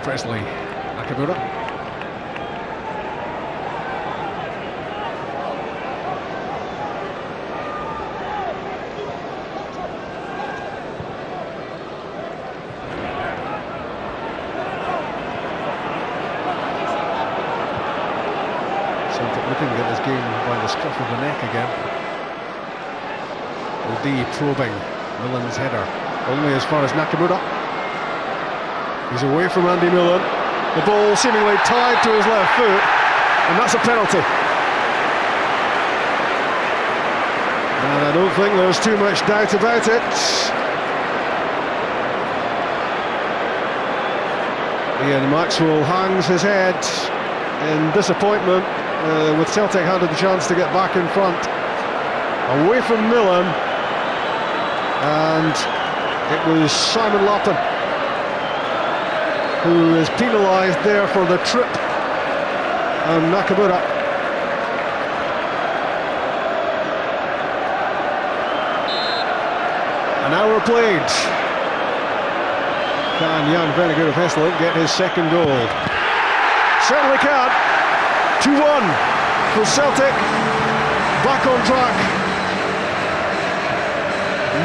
Presley, Nakamura. Celtic looking to get this game by the scruff of the neck again. O'D probing Millen's header only as far as Nakamura. He's away from Andy Millen. The ball seemingly tied to his left foot, and that's a penalty. And I don't think there's too much doubt about it. Ian Maxwell hangs his head in disappointment with Celtic having the chance to get back in front. Away from Millen, and it was Simon Lappin who is penalised there for the trip on Nakamura. An hour played. Can Jan Vennegoor of Hesselink get his second goal? Certainly can. 2-1 for Celtic. Back on track.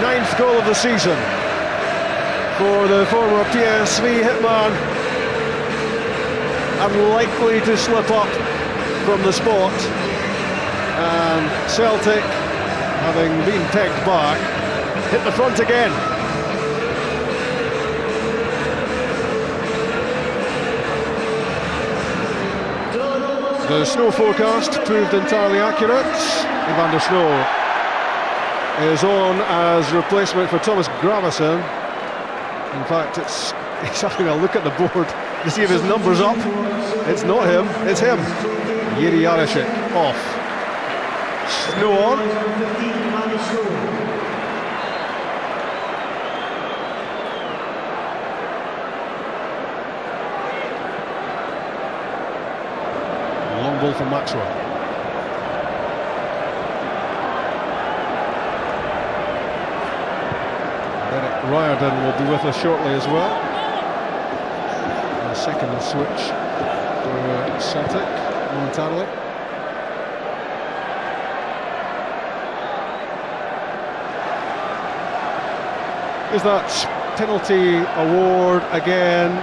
9th goal of the season for the former PSV hitman, unlikely to slip up from the spot, and Celtic, having been pegged back, hit the front again. The snow forecast proved entirely accurate. Evander Snow is on as replacement for Thomas Gravesen. In fact, he's having a look at the board to see if his number's up. It's not him, it's him. Jiri Jarosik off. Snow on. Long ball from Maxwell. Riordan will be with us shortly as well. And a second switch for Celtic momentarily. Is that penalty award again?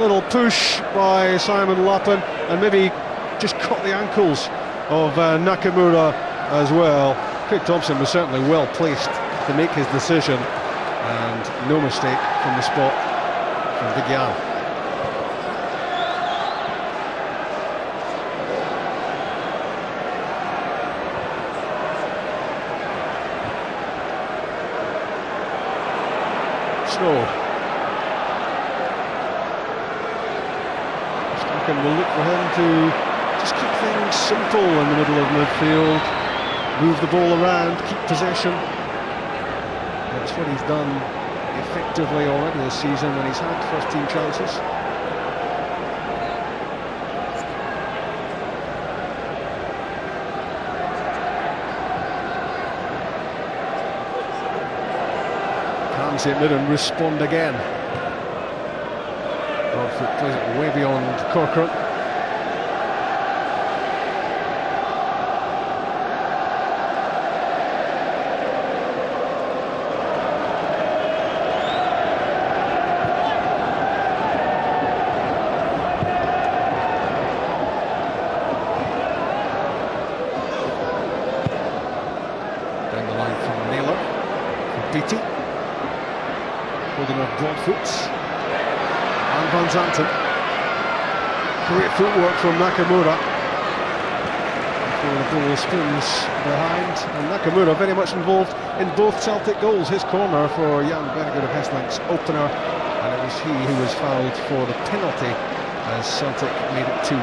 Little push by Simon Lappin, and maybe just caught the ankles of Nakamura as well. Craig Thompson was certainly well placed to make his decision. And no mistake from the spot from Big Jan. Snow. Strachan will look for him to just keep things simple in the middle of midfield, move the ball around, keep possession. That's what he's done effectively already this season when he's had first team chances. Can St Mirren respond again? Broadfoot plays it way beyond Corcoran. Beattie. Holding off Broadfoot. And Van Zanten. Great footwork from Nakamura. Before the ball spins behind. And Nakamura very much involved in both Celtic goals. His corner for Jan Berger of Hesslink's opener. And it was he who was fouled for the penalty as Celtic made it 2-1.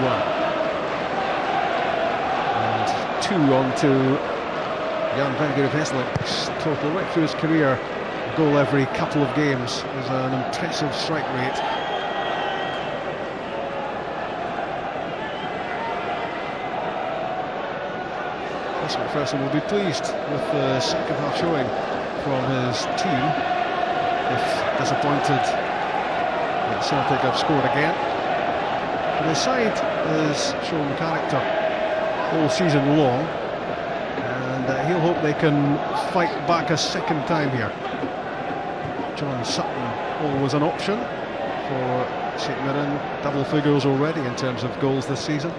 And 2 on to Jan Berger of Hesslink's total right through his career. A goal every couple of games is an impressive strike rate. Chris McPherson will be pleased with the second half showing from his team, if disappointed that Celtic have scored again. But his side has shown character all season long, and he'll hope they can fight back a second time here. John Sutton always an option for St Mirren, double figures already in terms of goals this season.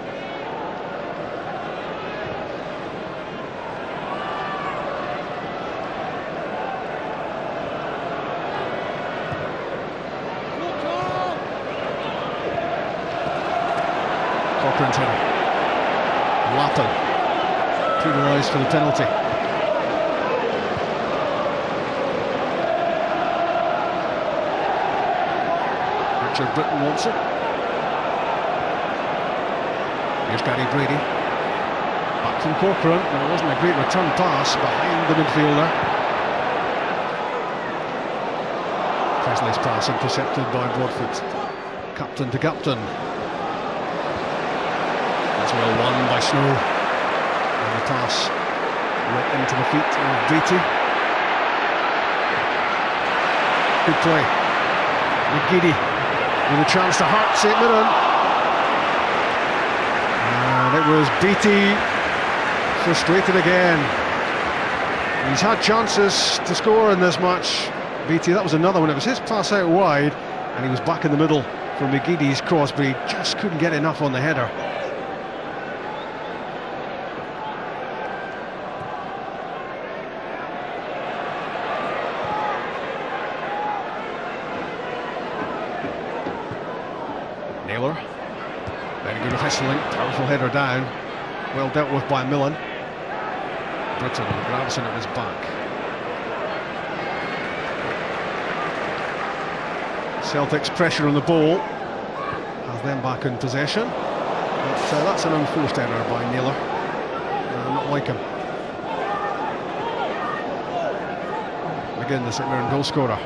Cochrane's header. Lappin penalised for the penalty. Richard Britton wants it. Here's Gary Brady. Back from Cochrane, and it wasn't a great return pass behind the midfielder. Presley's pass intercepted by Broadfoot. Captain to captain. Well won by Snow, and the pass right into the feet of Beattie. Good play. McGeady with a chance to hurt St Mirren, and it was Beattie frustrated again. He's had chances to score in this match, Beattie. That was another one. It was his pass out wide, and he was back in the middle for McGeady's cross, but he just couldn't get enough on the header. Naylor, very good of Hessling, powerful header down, well dealt with by Millen. Britton and Gravison at his back. Celtic's pressure on the ball has them back in possession, but that's an unforced error by Naylor. Not like him. Again, the St Mirren goal scorer.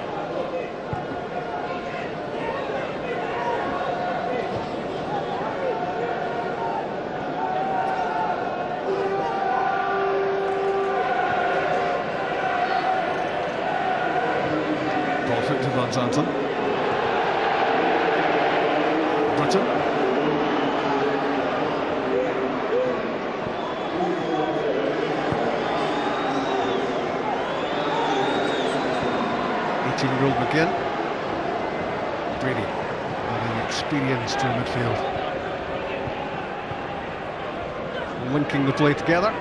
Broadfoot to Van Zanten. Britton. Year-old McGinn. Brady adding experience to midfield. Linking the play together.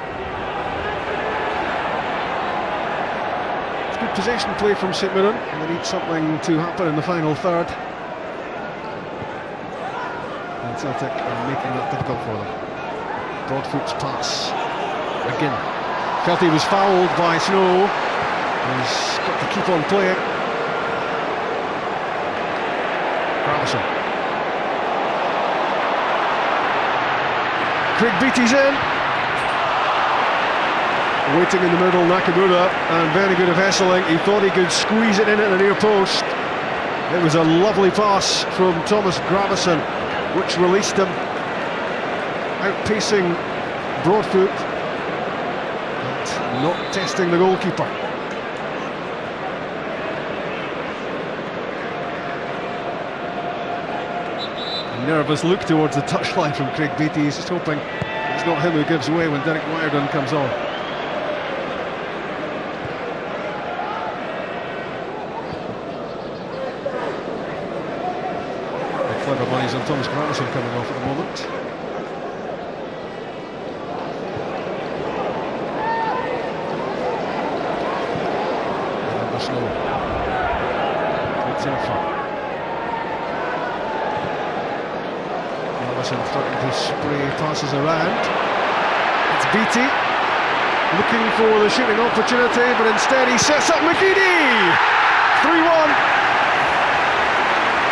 It's good possession play from St Mirren, and they need something to happen in the final third. And Celtic are making that difficult for them. Broadfoot's pass. McGinn felt he was fouled by Snow. He's got to keep on playing. Gravison. Craig Beattie's in. Waiting in the middle, Nakamura, and very good of Hessling. He thought he could squeeze it in at the near post. It was a lovely pass from Thomas Gravison, which released him, outpacing Broadfoot, but not testing the goalkeeper. Nervous look towards the touchline from Craig Beattie. He's just hoping it's not him who gives way when Derek Wyerdon comes on. The clever money's on Thomas Gravison coming off at the moment. Number Telfer. Allison starting to spray passes around. It's Beattie looking for the shooting opportunity, but instead he sets up McGeady! 3-1.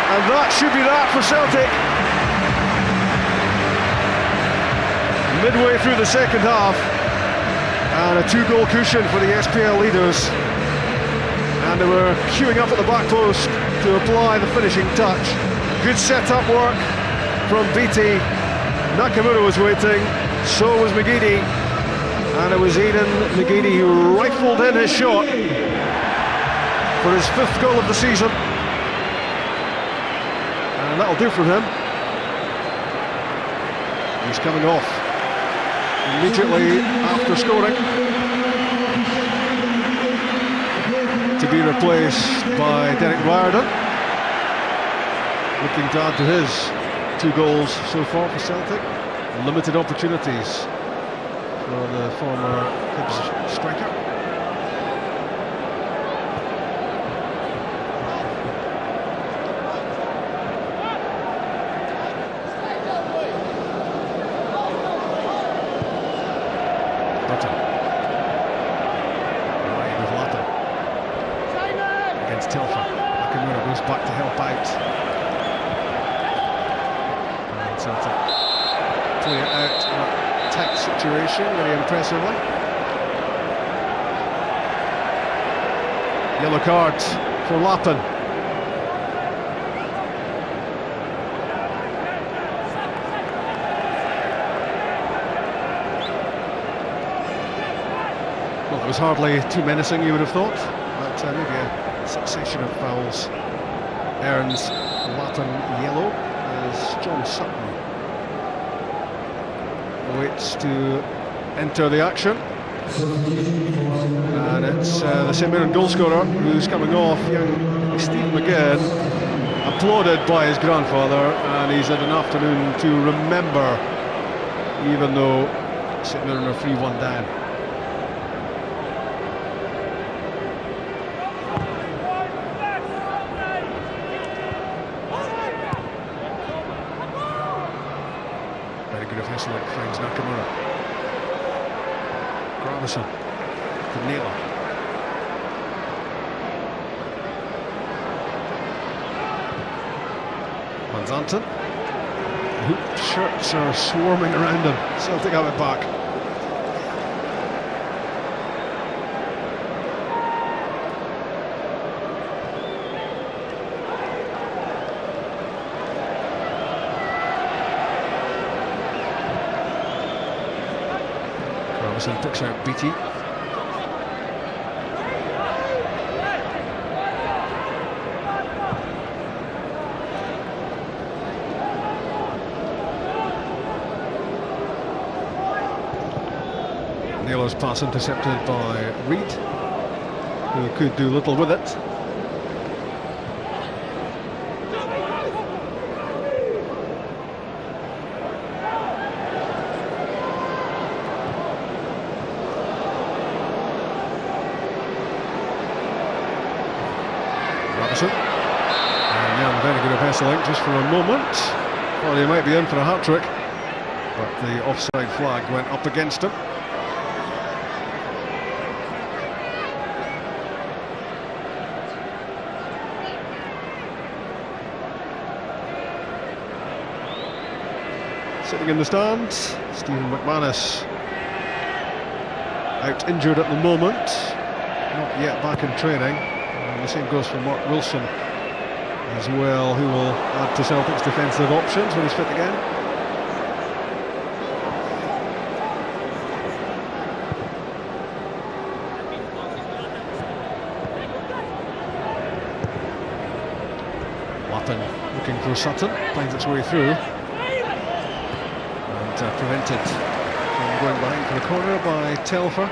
And that should be that for Celtic. Midway through the second half, and a 2-goal cushion for the SPL leaders. And they were queuing up at the back post to apply the finishing touch. Good set-up work from Beattie. Nakamura was waiting, so was McGeady. And it was Aidan McGeady who rifled in his shot for his 5th goal of the season. And that'll do for him. He's coming off immediately after scoring, to be replaced by Derek Riordan, looking to add to his 2 goals so far for Celtic. Limited opportunities for the former Hibs striker. Against Telfer. Nakamura goes back to help out. And Celtic play it out in a tight situation very impressively. Yellow card for Lappin. Well, it was hardly too menacing, you would have thought, but maybe a succession of fouls earns Lappin yellow as John Sutton waits to enter the action. And it's the St Mirren goalscorer who's coming off, young Steve McGinn, applauded by his grandfather, and he's had an afternoon to remember, even though St Mirren are 3-1 down. Hesselink finds Nakamura. Gravison to Naylor. Van Zanten. Hoop shirts are swarming around him. Celtic have it back. Gravison picks out Beattie. Naylor's pass intercepted by Reid, who could do little with it. Robinson. And young, very good of Hesselink just for a moment. Thought he might be in for a hat-trick, but the offside flag went up against him. Sitting in the stands, Stephen McManus, out injured at the moment, not yet back in training. And the same goes for Mark Wilson as well, who will add to Celtic's defensive options when he's fit again. Lappin looking for Sutton, finds its way through. Prevented from going behind for the corner by Telfer.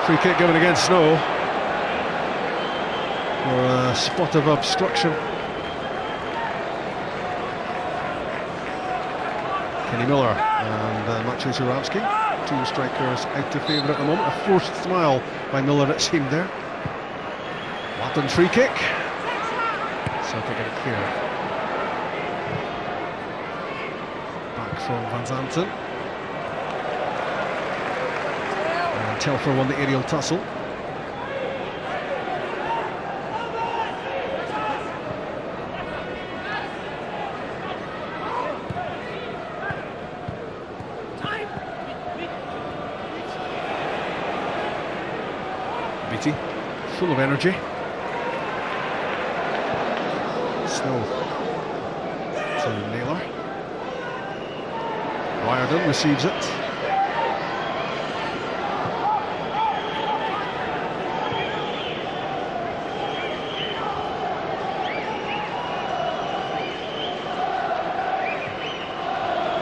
Free kick given against Snow for a spot of obstruction. Kenny Miller and Maciej Zurawski, two strikers out of favour at the moment. A forced smile by Miller, it seemed there. Lappin free kick. Celtic get it clear. Back from Van Zanten. And Telfer won the aerial tussle. Beattie, full of energy. Snow to Naylor. Riordan receives it.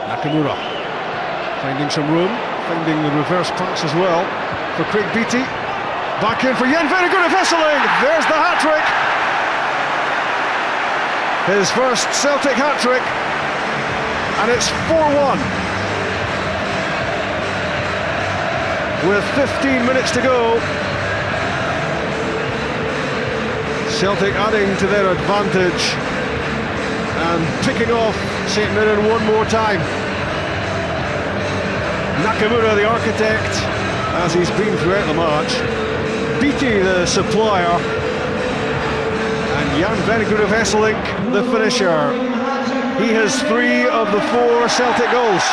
Nakamura finding some room, finding the reverse pass as well for Craig Beattie. Back in for Jan, very good at Vesseling. There's the hat-trick. His first Celtic hat-trick, and it's 4-1. With 15 minutes to go, Celtic adding to their advantage and picking off St Mirren one more time. Nakamura, the architect, as he's been throughout the match. Beattie, the supplier, and Jan Vennegoed of Hesselink, the finisher. He has 3 of the 4 Celtic goals.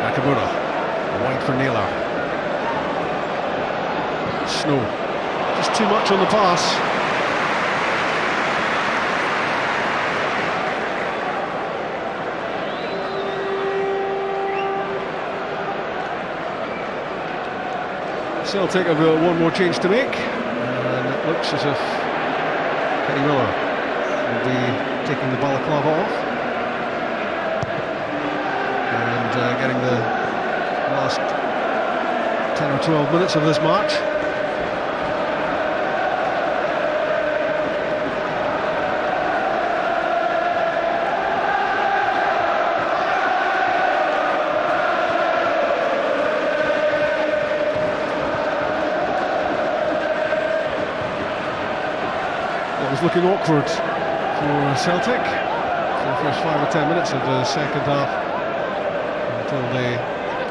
Nakamura, wide for Naylor. Snow, just too much on the pass. Celtic have one more change to make, and it looks as if Kenny Miller will be taking the balaclava off. Getting the last 10 or 12 minutes of this match. It was looking awkward for Celtic for the first 5 or 10 minutes of the second half, until they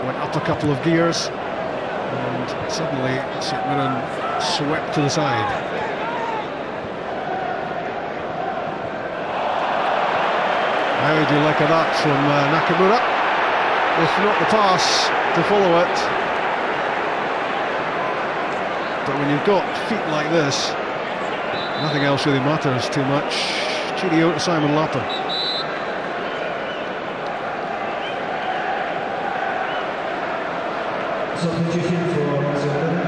went up a couple of gears, and suddenly St Mirren swept to the side. How do you like that from Nakamura? If not the pass to follow it. But when you've got feet like this, nothing else really matters too much. Cheerio to Simon Lappin. Substitution for St Mirren.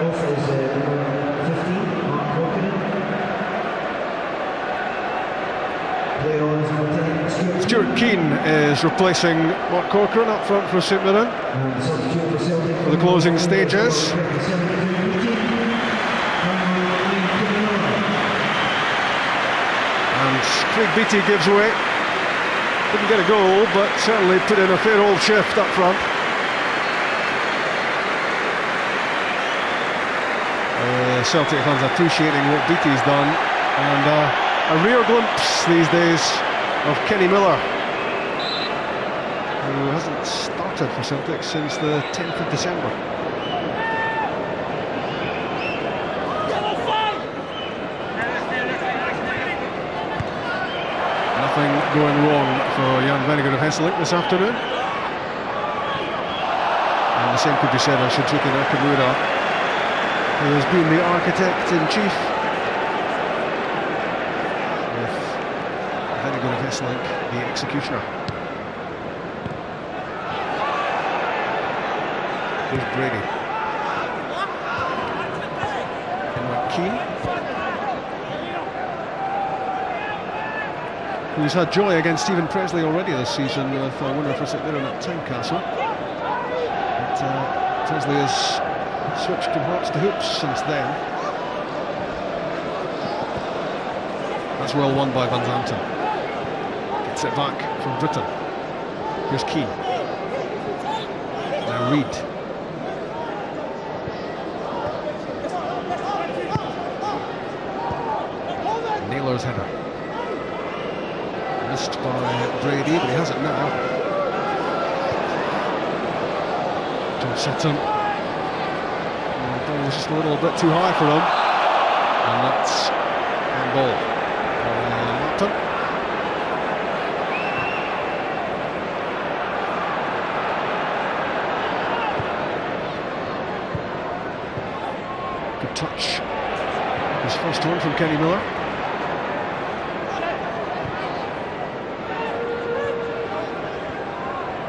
Off is number 15, Mark Corcoran. Player on is number 10, Stuart Keane is replacing Mark Corcoran up front for St Mirren for the closing stages. And Craig Beattie gives away. Didn't get a goal, but certainly put in a fair old shift up front. Celtic fans appreciating what Beattie's done, and a rare glimpse these days of Kenny Miller, who hasn't started for Celtic since the 10th of December. Nothing going wrong for Jan Vennegoed of Hesselink this afternoon. And the same could be said of Shinsuke Nakamura, who has been the architect-in-chief, with Vennegoed of Hesselink the executioner. Here's Brady. In went Keane, who's had joy against Stephen Presley already this season with a winner for St Mirren at Tynecastle. But Presley has switched from hearts to hoops since then. That's well won by Van Zanten. Gets it back from Britton. Here's Keane. Now Reid. Naylor's header. Missed by Brady, but he has it now. John Sutton. The ball was just a little bit too high for him. And that's handball. Lapton. Good touch. His first one from Kenny Miller.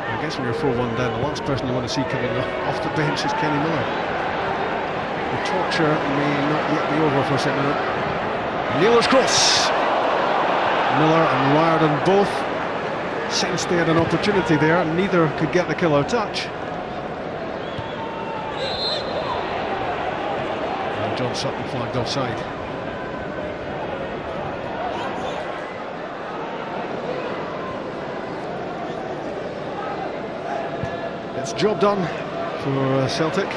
I guess when you're 4-1 down, the last person you want to see coming off the bench is Kenny Miller. The torture may not yet be over for St Mirren. Naylor's cross. Miller and Riordan both sensed they had an opportunity there, and neither could get the killer touch. And John Sutton flagged offside. It's job done for Celtic.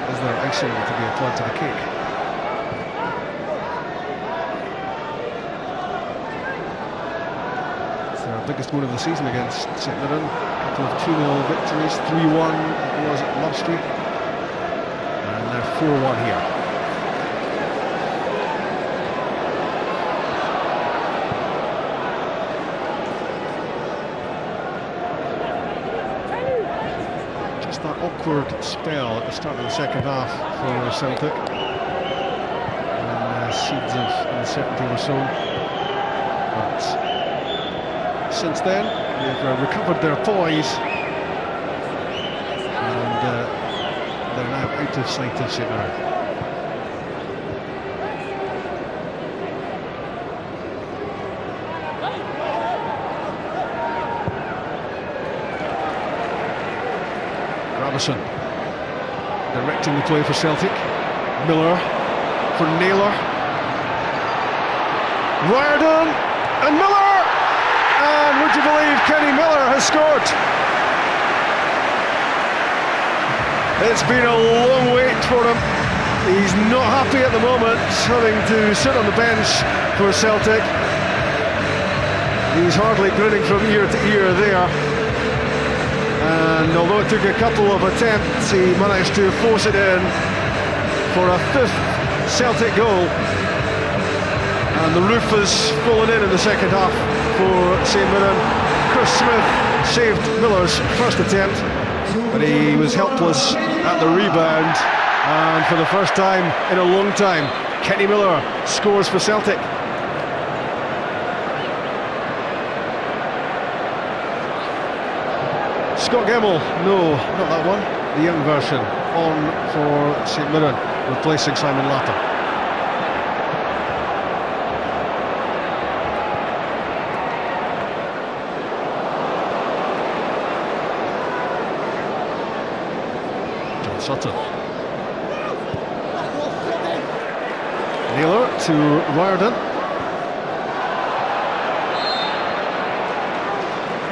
Is there icing to be applied to the cake? Biggest win of the season against St Mirren. A couple of 2-0 victories, 3-1 it was at Love Street, and now 4-1 here. Just that awkward spell at the start of the second half for Celtic, and seeds of uncertainty were sown. But since then, they've recovered their poise, and they're now out of sight of St Mirren. Gravison directing the play for Celtic. Miller for Naylor. Riordan and Miller! And would you believe Kenny Miller has scored? It's been a long wait for him. He's not happy at the moment, having to sit on the bench for Celtic. He's hardly grinning from ear to ear there. And although it took a couple of attempts, he managed to force it in for a fifth Celtic goal. And the roof has fallen in the second half for St Mirren. Chris Smith saved Miller's first attempt, but he was helpless at the rebound, and for the first time in a long time, Kenny Miller scores for Celtic. Scott Gemmell, no, not that one, the young version, on for St Mirren, replacing Simon Latta. Sutton. Naylor to Riordan.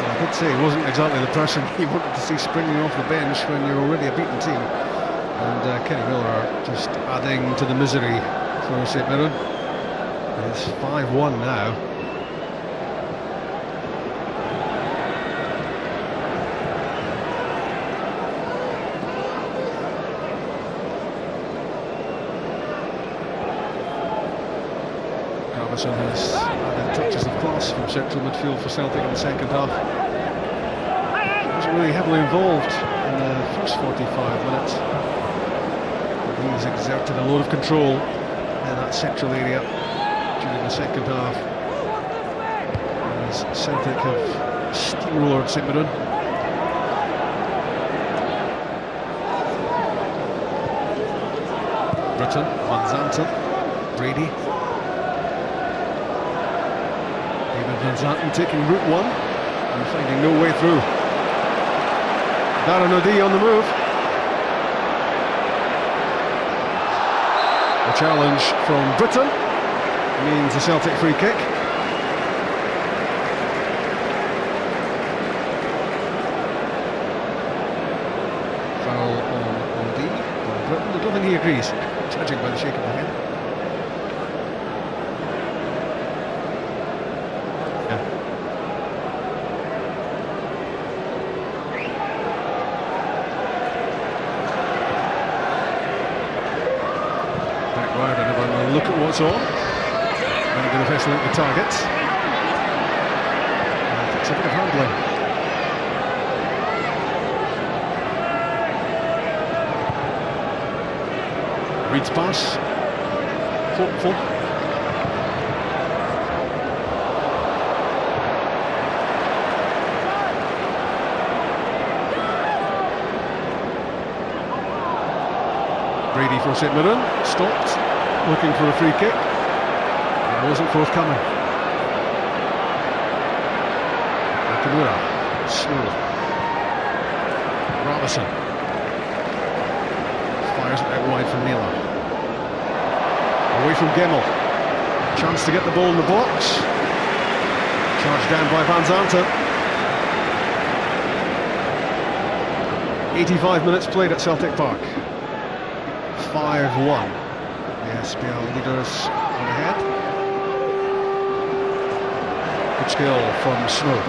I did say he wasn't exactly the person he wanted to see springing off the bench when you're already a beaten team. And Kenny Miller just adding to the misery for St Mirren. It's 5-1 now. Gravison has added touches of class from central midfield for Celtic in the second half. He wasn't really heavily involved in the first 45 minutes, but he's exerted a load of control in that central area during the second half, as Celtic have steamrollered St Mirren. Britton, Van Zanten, Brady. David Van Zanten taking route one and finding no way through. Darren O'Dea on the move. The challenge from Britton means a Celtic free kick. Foul on O'Dea on Britton. I don't think he agrees, judging by the shake of the head. Look at what's on. Then going to fess link the target. And it's a bit of handling. Reed's pass. Hopeful. Brady for St Mirren. Stopped. Looking for a free kick. It wasn't forthcoming. Nakamura. Slow. Robinson. Fires it out wide from Naylor. Away from Gemmell. Chance to get the ball in the box. Charged down by Van Zanten. 85 minutes played at Celtic Park. 5-1. SPL leaders on ahead. Good skill from Snow.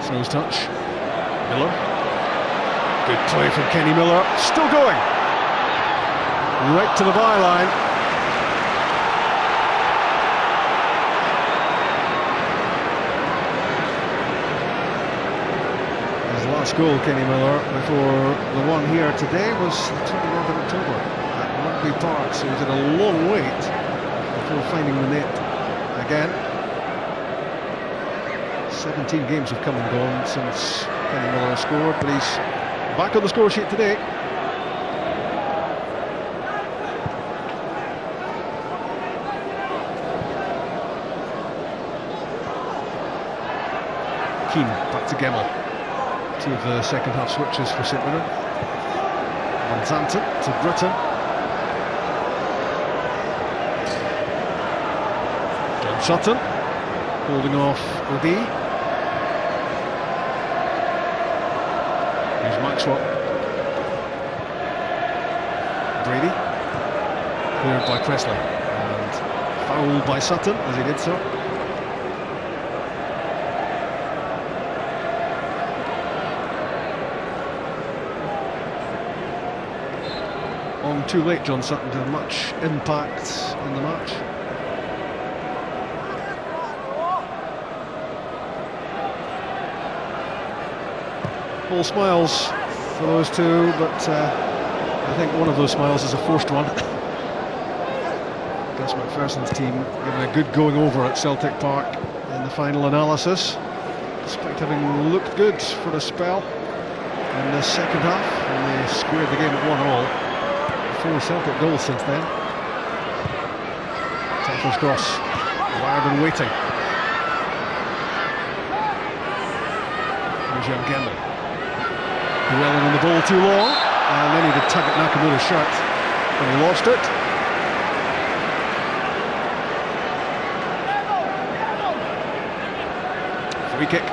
Snow's touch. Miller. Good play from Kenny Miller. Still going. Right to the byline. His last goal, Kenny Miller, before the one here today was the 29th of October at Rugby Park, so he's had a long wait before finding the net again. 17 games have come and gone since Kenny Miller scored, but he's back on the score sheet today. Keane back to Gemmell. Two of the second half switches for St Mirren. Van Zanten to Britton. John Sutton holding off O'Dea. Here's Maxwell. Brady cleared by Presley and fouled by Sutton as he did so. On too late, John Sutton, to have much impact in the match. All smiles for those two, but I think one of those smiles is a forced one. Gus McPherson's team giving a good going over at Celtic Park in the final analysis, despite having looked good for a spell in the second half, and they squared the game at 1-1. 4 Celtic goals since then. Templars cross, wired and waiting. Here's young Gemmell. Llewellyn on the ball too long, and then he did tug at Nakamura's shirt when he lost it. Free kick.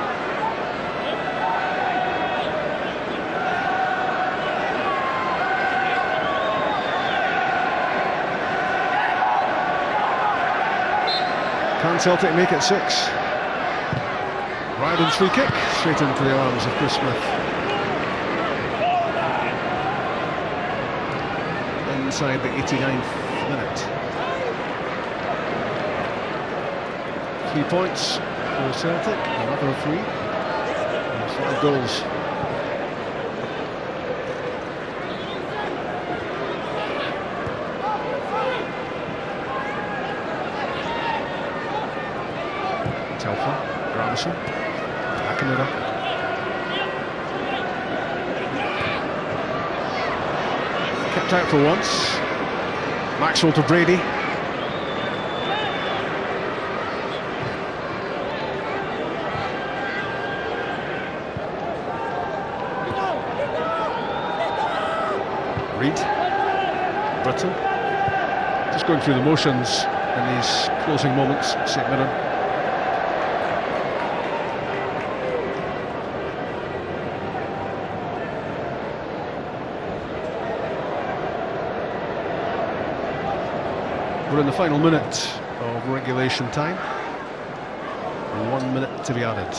Can Celtic make it 6? Ryden's free kick, straight into the arms of Chris Smith. Inside the 89th minute. 3 points for Celtic, another 3, and 5 goals. Telfer, Gravison, Nakamura. Kept out for once. Maxwell to Brady. Reid, Britton, just going through the motions in these closing moments at St Mirren. We're in the final minute of regulation time. 1 minute to be added.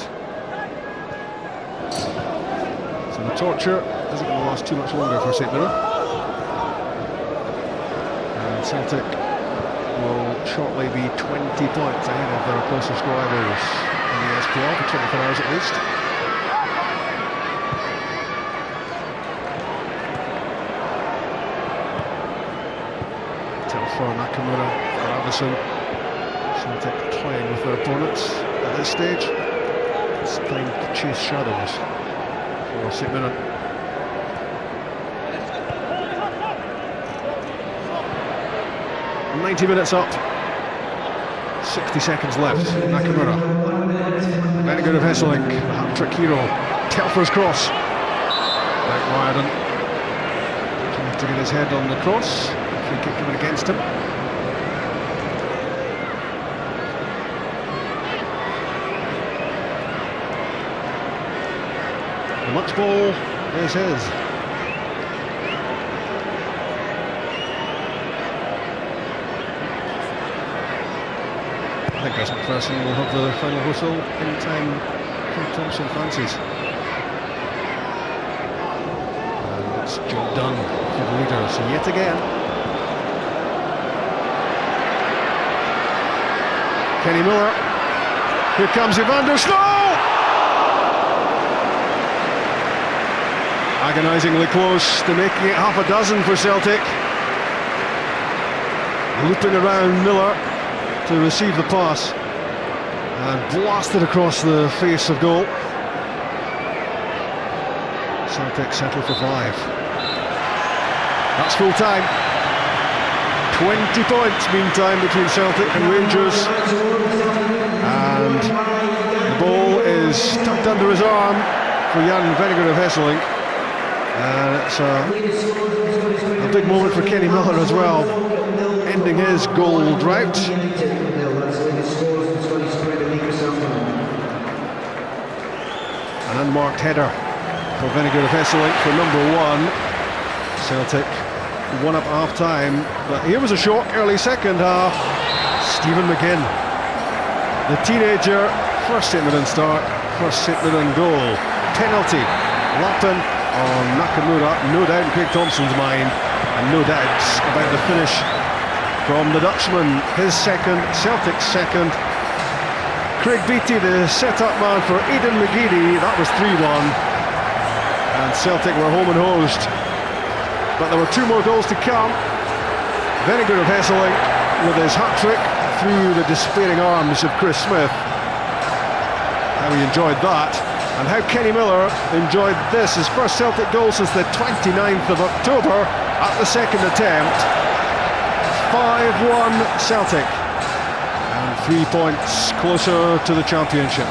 So the torture isn't going to last too much longer for St Mirren. Celtic will shortly be 20 points ahead of their closest rivals in the SPL for 24 hours at least. Telfer, Nakamura, Gravison. Celtic toying with their opponents at this stage. It's time to chase shadows for St Mirren. 90 minutes up, 60 seconds left. Nakamura, very good of Hesselink, the hat-trick hero. Telfer's cross, out Riordan, trying to get his head on the cross. Free kick coming against him. The match ball is his. I think Gus McPherson will have the final whistle anytime Craig Thompson fancies. And it's job done for the leaders yet again. Kenny Miller. Here comes Van der Snow! Agonisingly close to making it half a dozen for Celtic. Looping around Miller to receive the pass and blasted across the face of goal. Celtic settle for 5. That's full time. 20 points meantime between Celtic and Rangers, and the ball is tucked under his arm for Jan Vennegoor of Hesselink, and it's a big moment for Kenny Miller as well, ending his goal drought. An unmarked header for Vennegoor of Hesselink for number 1. Celtic 1 up at half-time, but here was a short early second half. Stephen McGinn, the teenager, first St Mirren start, first St Mirren goal. Penalty, Lappin on Nakamura, no doubt in Craig Thompson's mind, and no doubts about the finish from the Dutchman. His second, Celtic's second. Craig Beattie, the set-up man for Aidan McGeady, that was 3-1, and Celtic were home and hosed. But there were 2 more goals to come. Vennegoor of Hesselink with his hat-trick through the despairing arms of Chris Smith. How he enjoyed that, and how Kenny Miller enjoyed this, his first Celtic goal since the 29th of October at the second attempt. 5-1 Celtic, and 3 points closer to the championship.